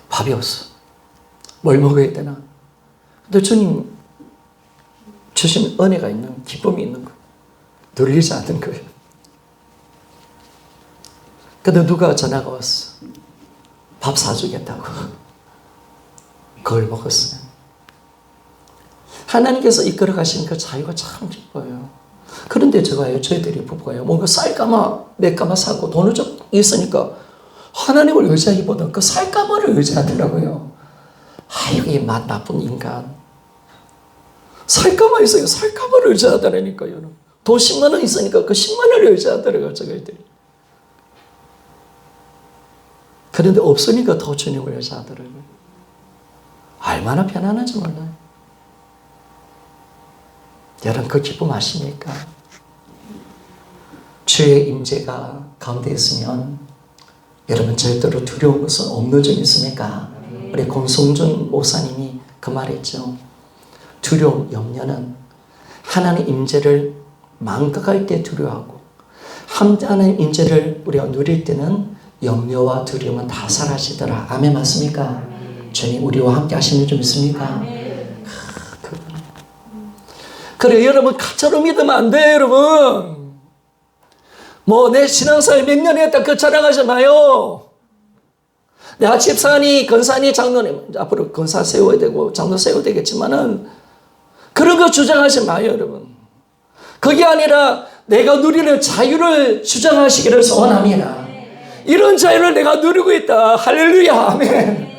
밥이 없어. 뭘 먹어야 되나? 근데 주님 주신 은혜가 있는, 기쁨이 있는 거예요. 눌리지 않는 거예요. 근데 누가 전화가 왔어. 밥 사주겠다고. 그걸 먹었어요. 하나님께서 이끌어 가시는 그 자유가 참 기뻐요. 그런데 저희들이 부부가요. 뭔가 쌀가마, 맥가마 사고 돈을 좀 있으니까 하나님을 의지하기보다는 그 쌀가마를 의지하더라고요. 이게 맛 나쁜 인간. 쌀가마 있어요. 쌀가마를 의지하더라니까요. 돈 10만 원 있으니까 그 10만 원을 의지하더라고요. 저희들이. 그런데 없으니까 더 주님을 의지하더라고요. 얼마나 편안한지 몰라요. 여러분 그 기쁨 아십니까? 주의 임재가 가운데 있으면 여러분 절대로 두려운 것은 없는 점 있습니까? 우리 권성준 목사님이 그 말했죠. 두려움, 염려는 하나님의 임재를 망각할 때 두려워하고 하나님의 임재를 우리가 누릴 때는 염려와 두려움은 다 사라지더라. 아멘 맞습니까? 주님 우리와 함께 하시는 줄 믿습니까? 그래 여러분 가짜로 믿으면 안 돼요 여러분. 뭐 내 신앙생활 몇 년 했다 그 자랑하지 마요. 내가 집사니 건사니 장로님 앞으로 건사 세워야 되고 장로 세워야 되겠지만은 그런 거 주장하지 마요 여러분. 그게 아니라 내가 누리는 자유를 주장하시기를 소원합니다. 이런 자유를 내가 누리고 있다. 할렐루야 아멘.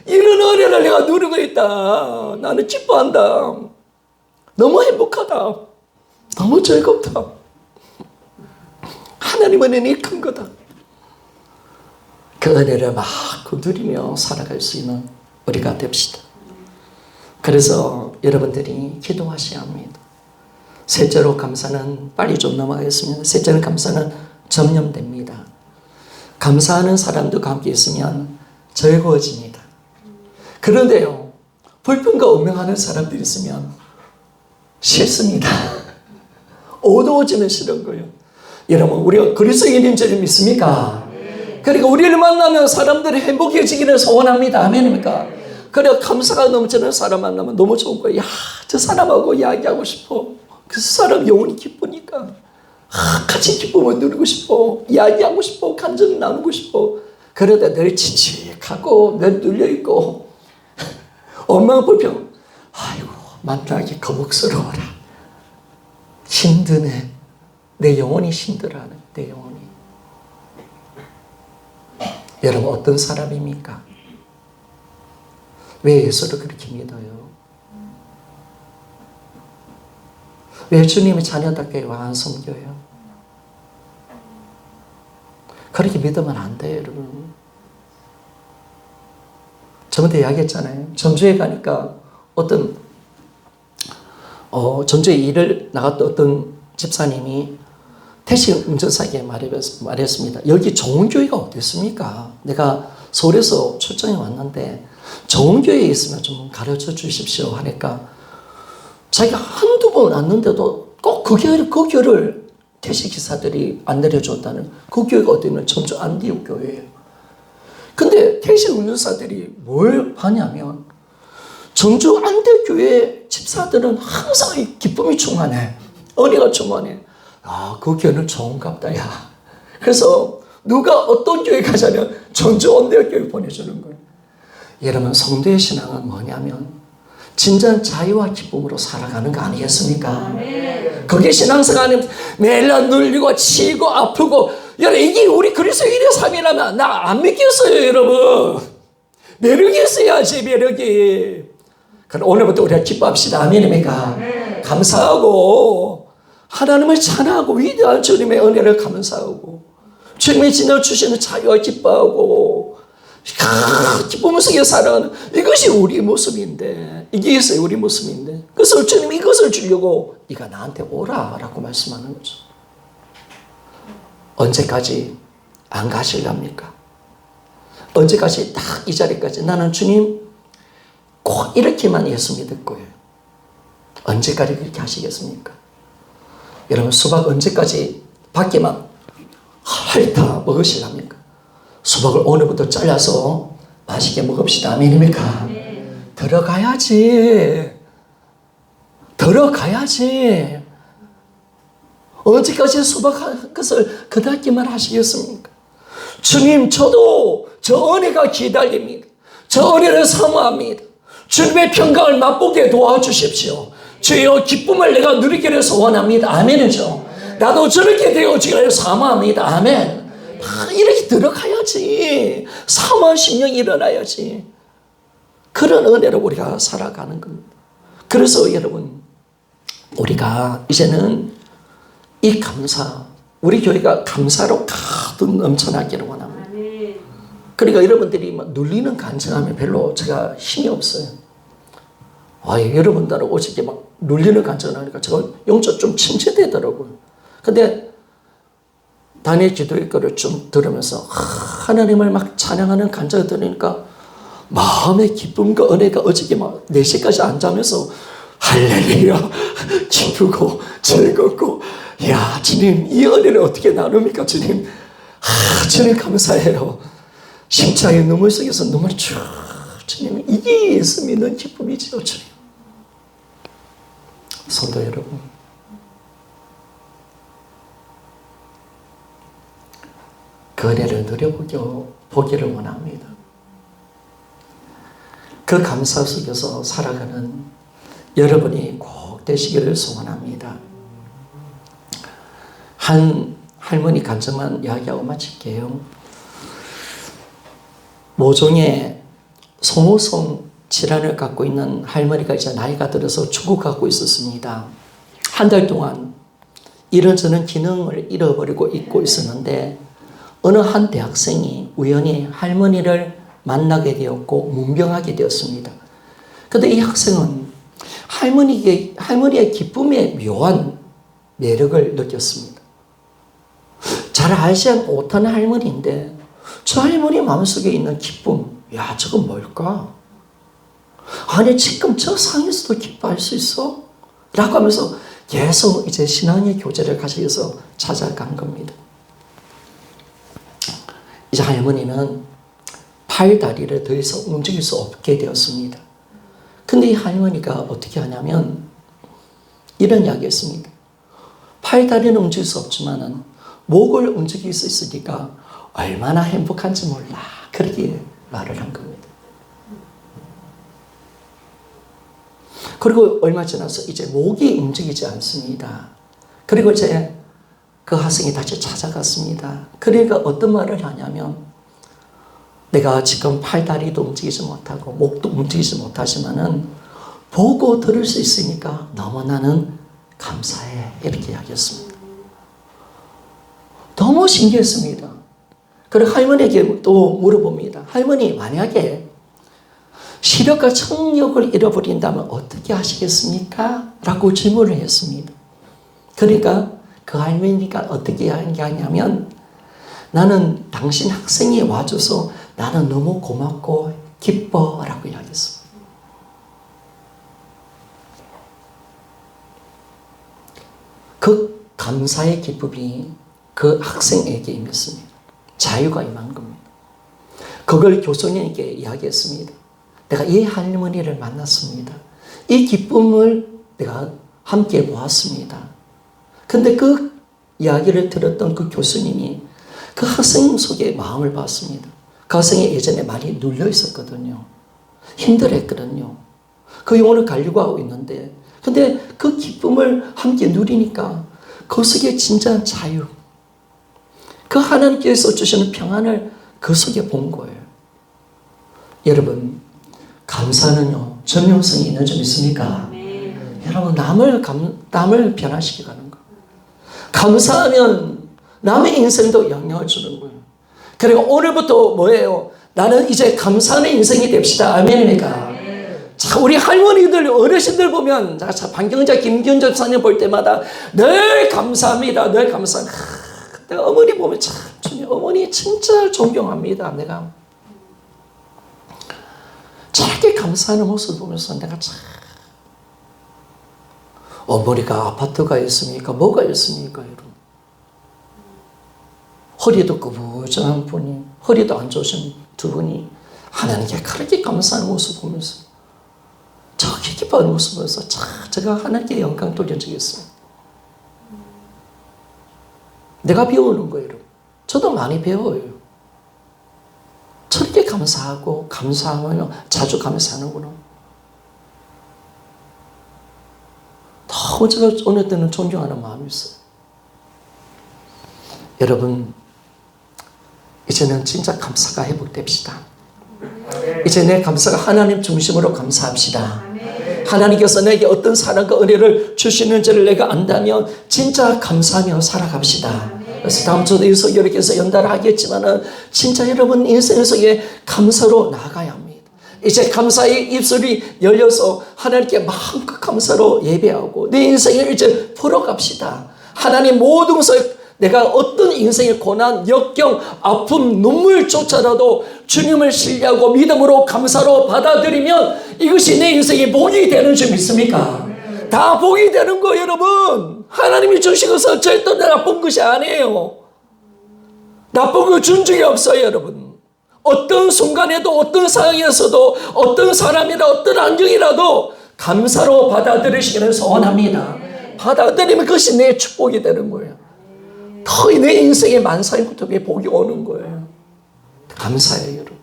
이런 은혜를 내가 누리고 있다. 나는 기뻐한다. 너무 행복하다. 너무 즐겁다. 하나님 은혜는 큰 거다. 그 은혜를 막 누리며 살아갈 수 있는 우리가 됩시다. 그래서 여러분들이 기도하셔야 합니다. 셋째로 감사는 빨리 좀 넘어가겠습니다. 셋째는 감사는 점령됩니다. 감사하는 사람들과 함께 있으면 즐거워집니다. 그런데요, 불평과 운명하는 사람들이 있으면 싫습니다. 어두워지면 싫은 거예요. 여러분, 우리가 그리스도인인 줄 믿습니까? 그러니까 우리를 만나면 사람들이 행복해지기를 소원합니다. 아멘입니까? 그래 감사가 넘치는 사람 만나면 너무 좋은 거예요. 야, 저 사람하고 이야기하고 싶어. 그 사람 영혼이 기쁘니까. 같이 기쁨을 누리고 싶어. 이야기하고 싶어. 감정을 나누고 싶어. 그러다 늘 칙칙하고 늘 눌려있고 엄마가 불평. 아이고 만나기 거북스러워라. 힘드네. 내 영혼이 힘들어하네. 내 영혼이. 여러분 어떤 사람입니까? 왜 예수를 그렇게 믿어요? 왜 주님의 자녀답게 안 섬겨요? 그렇게 믿으면 안 돼요, 여러분. 저번에 이야기했잖아요. 전주에 가니까 어떤 전주에 일을 나갔던 어떤 집사님이 택시 운전사에게 말했습니다. 여기 좋은 교회가 어디 있습니까? 내가 서울에서 출장에 왔는데 좋은 교회에 있으면 좀 가르쳐 주십시오 하니까 자기가 한두 번 왔는데도 꼭 그 교회를 택시 기사들이 안 내려줬다는 그 교회가 어디 있는 전주 안디옥 교회예요. 근데 택시 운전사들이 뭘 하냐면 전주 안디옥 교회 집사들은 항상 기쁨이 충만해. 은혜가 충만해. 그 교회는 좋은갑다, 야. 그래서 누가 어떤 교회 가자면 전주 안디옥 교회 보내주는 거예요. 여러분, 성도의 신앙은 뭐냐면 진정한 자유와 기쁨으로 살아가는 거 아니겠습니까? 그게 신앙생활 아니면 매일 눌리고 치고 아프고 여러분 이게 우리 그리스도인의 삶이라면 나 안 믿겠어요 여러분. 매력이 있어야지 매력이. 그럼 오늘부터 우리가 기뻐합시다. 아멘입니까? 감사하고 하나님을 찬양하고 위대한 주님의 은혜를 감사하고 주님이 지내주시는 자유와 기뻐하고 기쁨 속에 살아가는 이것이 우리 모습인데, 이게 우리 모습인데, 그래서 주님 이것을 주려고 네가 나한테 오라라고 말씀하는 거죠. 언제까지 안 가실랍니까? 언제까지 딱 이 자리까지 나는 주님 꼭 이렇게만 예수 믿을 거예요. 언제까지 그렇게 하시겠습니까? 여러분, 수박 언제까지 밖에만 핥아 먹으시랍니까? 수박을 오늘부터 잘라서 맛있게 먹읍시다. 아멘입니까? 들어가야지. 언제까지 수박 한 것을 그다기만 하시겠습니까? 주님, 저도 저 은혜가 기다립니다. 저 은혜를 사모합니다. 주님의 평강을 맛보게 도와주십시오. 주여, 기쁨을 내가 누리기를 소원합니다. 아멘이죠. 나도 저렇게 되어지기를 사모합니다. 아멘. 이렇게 들어가야지. 사모한 심령이 일어나야지. 그런 은혜로 우리가 살아가는 겁니다. 그래서 여러분, 우리가 이제는 이 감사, 우리 교회가 감사로 가득 넘쳐나기를 원합니다. 그러니까 여러분들이 막 눌리는 간증하면 별로 제가 힘이 없어요. 여러분들은 오직 막 눌리는 간증을 하니까 제가 영적 좀 침체되더라고요. 근데 단일 기도의 거를 좀 들으면서 하나님을 막 찬양하는 간증을 들으니까 마음의 기쁨과 은혜가 어저께 막 4시까지 안 자면서 할렐루야 기쁘고 즐겁고, 야 주님 이 은혜를 어떻게 나눕니까 주님. 주님 감사해요. 심장의 눈물 속에서 눈물이 쭉, 주님 이게 예수 믿는 기쁨이죠 주님. 성도 여러분, 그 은혜를 누려보기를 원합니다. 그 감사 속에서 살아가는 여러분이 꼭 되시기를 소원합니다. 한 할머니 간증만 이야기하고 마칠게요. 모종의 소모성 질환을 갖고 있는 할머니가 이제 나이가 들어서 죽어가고 있었습니다. 한 달 동안 이런저런 기능을 잃어버리고 있고 있었는데, 어느 한 대학생이 우연히 할머니를 만나게 되었고 문병하게 되었습니다. 그런데 이 학생은 할머니의 기쁨에 묘한 매력을 느꼈습니다. 잘 알지 못하는 할머니인데 저 할머니 마음속에 있는 기쁨, 야 저건 뭘까? 아니 지금 저 상에서도 기뻐할 수 있어? 라고 하면서 계속 이제 신앙의 교제를 가지고서 찾아간 겁니다. 이제 할머니는 팔, 다리를 더 이상 움직일 수 없게 되었습니다. 근데 이 할머니가 어떻게 하냐면 이런 이야기 했습니다. 팔, 다리는 움직일 수 없지만은 목을 움직일 수 있으니까 얼마나 행복한지 몰라. 그렇게 말을 한 겁니다. 그리고 얼마 지나서 이제 목이 움직이지 않습니다. 그리고 이제 그 학생이 다시 찾아갔습니다. 그러니까 어떤 말을 하냐면, 내가 지금 팔, 다리도 움직이지 못하고 목도 움직이지 못하지만은 보고 들을 수 있으니까 너무 나는 감사해. 이렇게 이야기했습니다. 너무 신기했습니다. 그리고 할머니에게 또 물어봅니다. 할머니, 만약에 시력과 청력을 잃어버린다면 어떻게 하시겠습니까? 라고 질문을 했습니다. 그러니까 그 할머니가 어떻게 하냐면, 나는 당신 학생이 와줘서 나는 너무 고맙고 기뻐 라고 이야기했습니다. 그 감사의 기쁨이 그 학생에게 임했습니다. 자유가 임한 겁니다. 그걸 교수님에게 이야기했습니다. 내가 이 할머니를 만났습니다. 이 기쁨을 내가 함께 보았습니다. 근데 그 이야기를 들었던 그 교수님이 그 학생 속에 마음을 봤습니다. 그 학생이 예전에 많이 눌려 있었거든요. 힘들었거든요. 그 영혼을 가려고 하고 있는데, 근데 그 기쁨을 함께 누리니까 그 속에 진짜한 자유, 그 하나님께서 주시는 평안을 그 속에 본 거예요. 여러분, 감사는요, 전용성이 있는 점 있습니까? 여러분, 남을 변화시켜가는 거. 감사하면 남의 인생도 영향을 주는 거예요. 그리고 오늘부터 뭐예요? 나는 이제 감사하는 인생이 됩시다. 아멘입니까? 자, 우리 할머니들, 어르신들 보면, 자, 반경자 김기훈 집사님 볼 때마다 늘 감사합니다. 늘 감사합니다. 내가 어머니 보면 참, 어머니 진짜 존경합니다. 내가. 저렇게 감사하는 모습을 보면서 내가 참, 어머니가 아파트가 있습니까? 뭐가 있습니까? 여러분. 허리도 끄부정한 분이, 허리도 안 좋으신 두 분이 하나님께 그렇게 감사하는 모습을 보면서 저렇게 기뻐하는 모습을 보면서 제가 하나님께 영광 돌려주겠어요. 내가 배우는 거예요. 여러분. 저도 많이 배워요. 저렇게 감사하고 감사하며 자주 감사하는구나. 너무 제가 어느 때는 존경하는 마음이 있어요. 여러분, 이제는 진짜 감사가 회복됩시다. 이제 내 감사가 하나님 중심으로 감사합시다. 하나님께서 내게 어떤 사랑과 은혜를 주시는지를 내가 안다면 진짜 감사하며 살아갑시다. 그래서 다음 주도 이 설교를 연달아하겠지만은 진짜 여러분 인생 속에 감사로 나아가야 합니다. 이제 감사의 입술이 열려서 하나님께 마음껏 감사로 예배하고 내 인생을 이제 풀어갑시다. 하나님 모든 것을 내가 어떤 인생의 고난, 역경, 아픔, 눈물조차라도 주님을 신뢰하고 믿음으로 감사로 받아들이면 이것이 내 인생의 복이 되는 줄 믿습니까? 다 복이 되는 거 여러분. 하나님이 주신 것은 절대 나쁜 것이 아니에요. 나쁜 거 준 적이 없어요 여러분. 어떤 순간에도 어떤 상황에서도 어떤 사람이나 어떤 환경이라도 감사로 받아들이시기를 소원합니다. 받아들이면 그것이 내 축복이 되는 거예요. 더 내 인생에 만사의 고통에 복이 오는 거예요. 감사해요 여러분.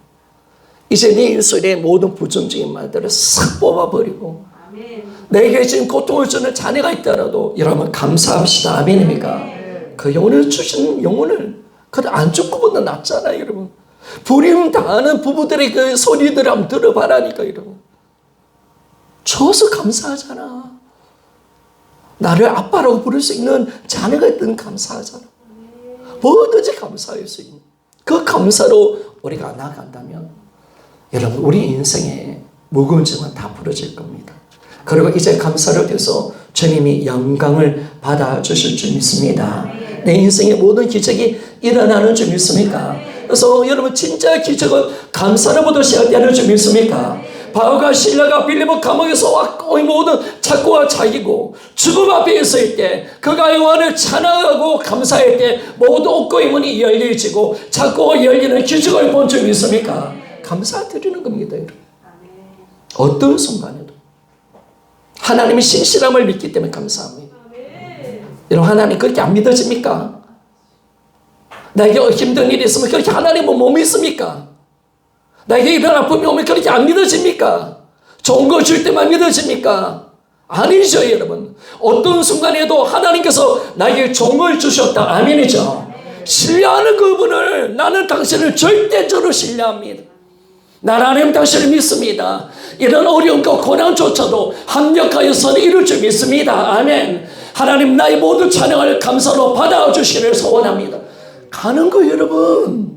이제 내 인생의 모든 부정적인 말들을 싹 뽑아버리고 내게 지금 고통을 주는 자녀가 있더라도 여러분 감사합시다. 아멘입니까? 그 영혼을 주신 영혼을 그래 안 죽고보다 낫잖아요 여러분. 부림 당하는 부부들의 그 소리들을 한번 들어봐라니까 여러분. 줘서 감사하잖아. 나를 아빠라고 부를 수 있는 자녀가 있든 감사하잖아. 뭐든지 감사할 수 있는 그 감사로 우리가 나아간다면 여러분 우리 인생에 무거운 짐은 다 풀어질 겁니다. 그리고 이제 감사를 해서 주님이 영광을 받아주실 줄 믿습니다. 내 인생의 모든 기적이 일어나는 줄 믿습니까? 그래서 여러분 진짜 기적은 감사로부터 시작되는 줄 믿습니까? 바울과 실라가 빌립보 감옥에서 왔고 모든 착고와 자기고 죽음 앞에 있을 때 그가 여호와를 찬양하고 감사할 때 모든 옥고의 문이 열려지고 착고가 열리는 기적을 본 줄 믿습니까? 감사드리는 겁니다. 여러분. 어떤 순간에도 하나님의 신실함을 믿기 때문에 감사합니다. 여러분 하나님 그렇게 안 믿어집니까? 나에게 힘든 일이 있으면 그렇게 하나님은 못 믿습니까? 나에게 이런 아픔이 오면 그렇게 안 믿어집니까? 좋은 거 줄 때만 믿어집니까? 아니죠 여러분. 어떤 순간에도 하나님께서 나에게 좋은 걸 주셨다. 아멘이죠. 신뢰하는 그분을 나는 당신을 절대적으로 신뢰합니다. 나는 하나님 당신을 믿습니다. 이런 어려움과 고난조차도 합력하여서 이룰 줄 믿습니다. 아멘. 하나님 나의 모든 찬양을 감사로 받아주시기를 소원합니다. 가는 거 여러분.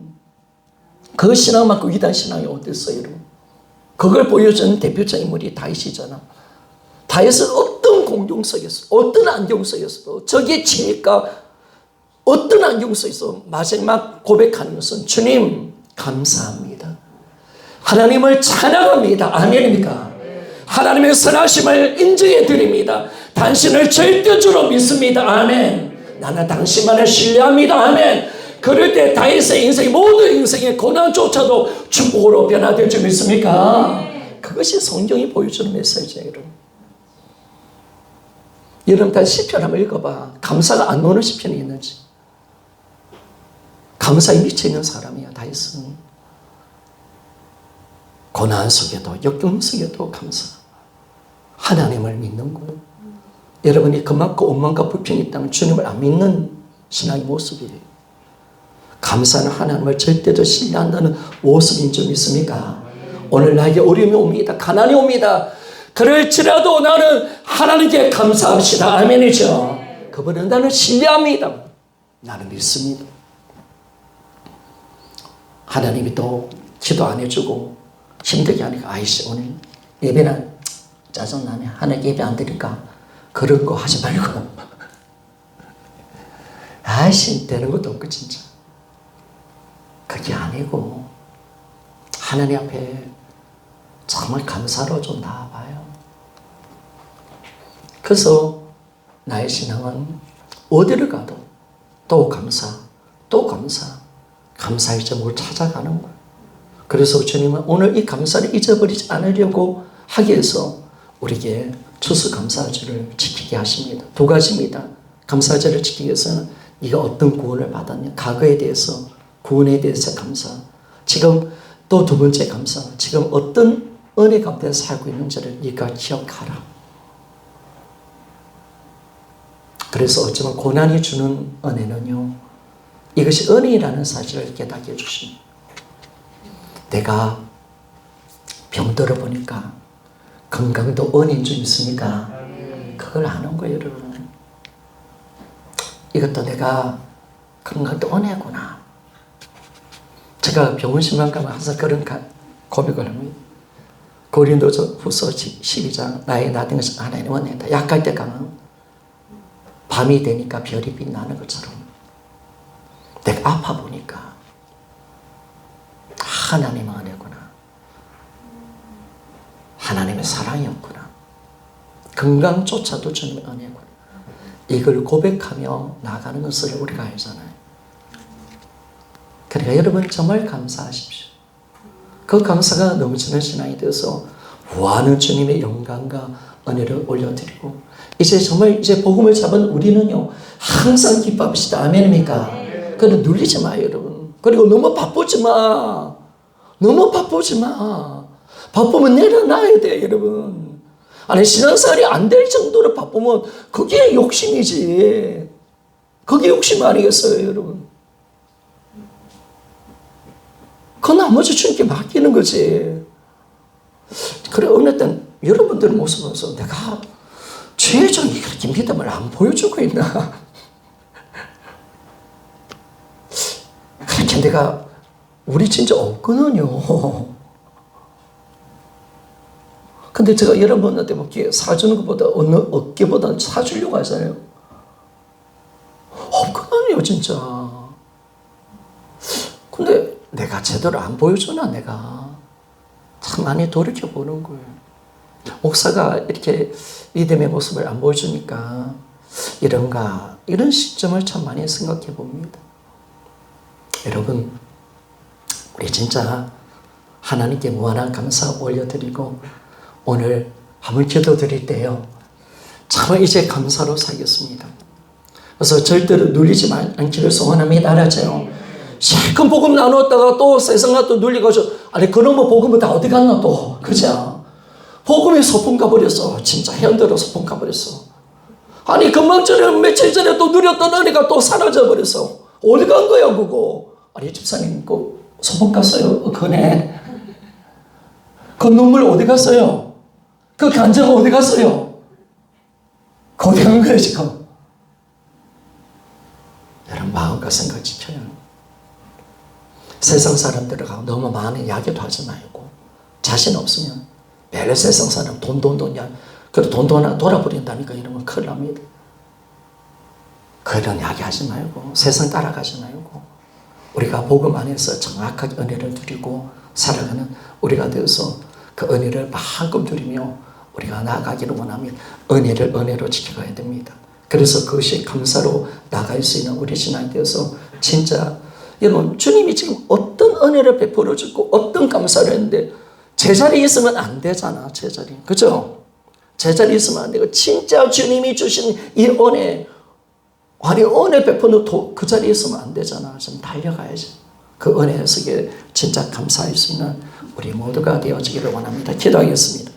그 신앙만큼 위대한 신앙이 어딨어요 여러분. 그걸 보여주는 대표적 인물이 다윗이잖아. 다윗은 어떤 공경 속에서 어떤 안경 속에서도 적의 치니까 어떤 안경 속에서 마지막 고백하는 것은 주님 감사합니다. 하나님을 찬양합니다. 아멘입니까? 하나님의 선하심을 인정해 드립니다. 당신을 절대적으로 믿습니다. 아멘. 나는 당신만을 신뢰합니다. 아멘. 그럴 때 다윗의 인생 모든 인생의 고난조차도 축복으로 변화될 줄 믿습니까? 그것이 성경이 보여주는 메시지예요. 여러분 다 시편 한번 읽어봐. 감사가 안 오는 시편이 있는지. 감사에 미쳐있는 사람이야 다윗은. 고난 속에도 역경 속에도 감사. 하나님을 믿는 거예요. 여러분이 그만큼 원망과 불평이 있다면 주님을 안 믿는 신앙의 모습이에요. 감사는 하나님을 절대로 신뢰한다는 모습인 줄 믿습니까? 오늘 나에게 어려움이 옵니다. 가난이 옵니다. 그럴지라도 나는 하나님께 감사합시다. 아멘이죠. 그분은 나는 신뢰합니다. 나는 믿습니다. 하나님이 또 기도 안 해주고 힘들게 하니까 아이씨 오늘 예배는 짜증나네. 하나님 예배 안 드릴까? 그런 거 하지 말고 아이씨 되는 것도 없고 진짜 그게 아니고 하나님 앞에 정말 감사로 좀 나와봐요. 그래서 나의 신앙은 어디를 가도 또 감사, 또 감사, 감사의 점을 찾아가는 거예요. 그래서 주님은 오늘 이 감사를 잊어버리지 않으려고 하기 위해서 우리에게 추수감사절을 지키게 하십니다. 두 가지입니다. 감사절을 지키기 위해서는 네가 어떤 구원을 받았냐, 과거에 대해서, 구원에 대해서 감사, 지금 또 두 번째 감사, 지금 어떤 은혜 가운데 살고 있는지를 네가 기억하라. 그래서 어쩌면 고난이 주는 은혜는요, 이것이 은혜라는 사실을 깨닫게 해주십니다. 내가 병들어 보니까 건강도 은혜인 줄 믿습니까? 그걸 아는 거예요, 여러분. 이것도 내가 건강도 은혜구나. 제가 병원심만 가면 항상 그런 고백을 합니다. 고린도서 후서 12장 나의 나된 것이 하나님의 은혜다. 약할 때 가면 밤이 되니까 별이 빛나는 것처럼 내가 아파 보니까 하나님의 은혜구나. 하나님의 사랑이었구나. 건강조차도 주님의 은혜구나. 이걸 고백하며 나가는 것을 우리가 알잖아요. 그러니까 여러분 정말 감사하십시오. 그 감사가 넘치는 신앙이 되어서 구하는 주님의 영광과 은혜를 올려드리고 이제 정말 이제 복음을 잡은 우리는요 항상 기뻐합시다. 아멘입니까? 그래 눌리지 마요, 여러분. 그리고 너무 바쁘지 마. 너무 바쁘지 마. 바쁘면 내려놔야 돼, 여러분. 아니 신앙생활이 안 될 정도로 바쁘면 그게 욕심이지. 그게 욕심 아니겠어요, 여러분? 그 나머지 주님께 맡기는 거지. 그래 어느 땐 여러분들 모습 보면서 내가 최종이 그렇게 믿음을 안 보여주고 있나? 그렇게 내가 우리 진짜 없거든요. 근데 제가 여러분한테 먹기에 사주는 것보다 어느 어깨보다는 사주려고 하잖아요. 없거든요, 진짜. 근데 내가 제대로 안 보여주나, 내가. 참 많이 돌이켜보는 거예요. 목사가 이렇게 믿음의 모습을 안 보여주니까 이런가, 이런 시점을 참 많이 생각해 봅니다. 여러분, 우리 진짜 하나님께 무한한 감사 올려드리고 오늘 한번 기도 드릴 때요, 참 이제 감사로 살겠습니다. 그래서 절대로 눌리지 않기를 소원합니다. 알았죠? 실컷 복음 나누었다가 또 세상과 또 눌리가지고, 아니 그놈의 복음은 다 어디 갔나 또, 그죠? 복음이 소풍 가버렸어. 진짜 현대로 소풍 가버렸어. 아니 금방 전에 며칠 전에 또 누렸던 은혜가 또 사라져버렸어. 어디 간 거야 그거? 아니 집사님 그 소풍 갔어요. 그네. 그 눈물 어디 갔어요? 그 간증 어디 갔어요? 거기 간 거예요 지금. 여러분 마음과 생각 지켜요. 세상 사람들하고 너무 많은 이야기도 하지 말고, 자신 없으면 매일 세상 사람 돈 그래도 돈 돌아버린다니까 이러면 큰일 납니다. 그런 이야기 하지 말고 세상 따라가지 말고 우리가 복음 안에서 정확하게 은혜를 누리고 살아가는 우리가 되어서 그 은혜를 마음껏 누리며 우리가 나아가기를 원하면 은혜를 은혜로 지켜가야 됩니다. 그래서 그것이 감사로 나갈 수 있는 우리 신앙이 되어서 진짜 여러분 주님이 지금 어떤 은혜를 베풀어 주고 어떤 감사를 했는데 제자리에 있으면 안 되잖아. 제자리. 그죠? 제자리에 있으면 안 되고 진짜 주님이 주신 이 은혜, 아니 은혜 베푸는 그 자리에 있으면 안 되잖아. 좀 달려가야지. 그 은혜 속에 진짜 감사할 수 있는 우리 모두가 되어지기를 원합니다. 기도하겠습니다.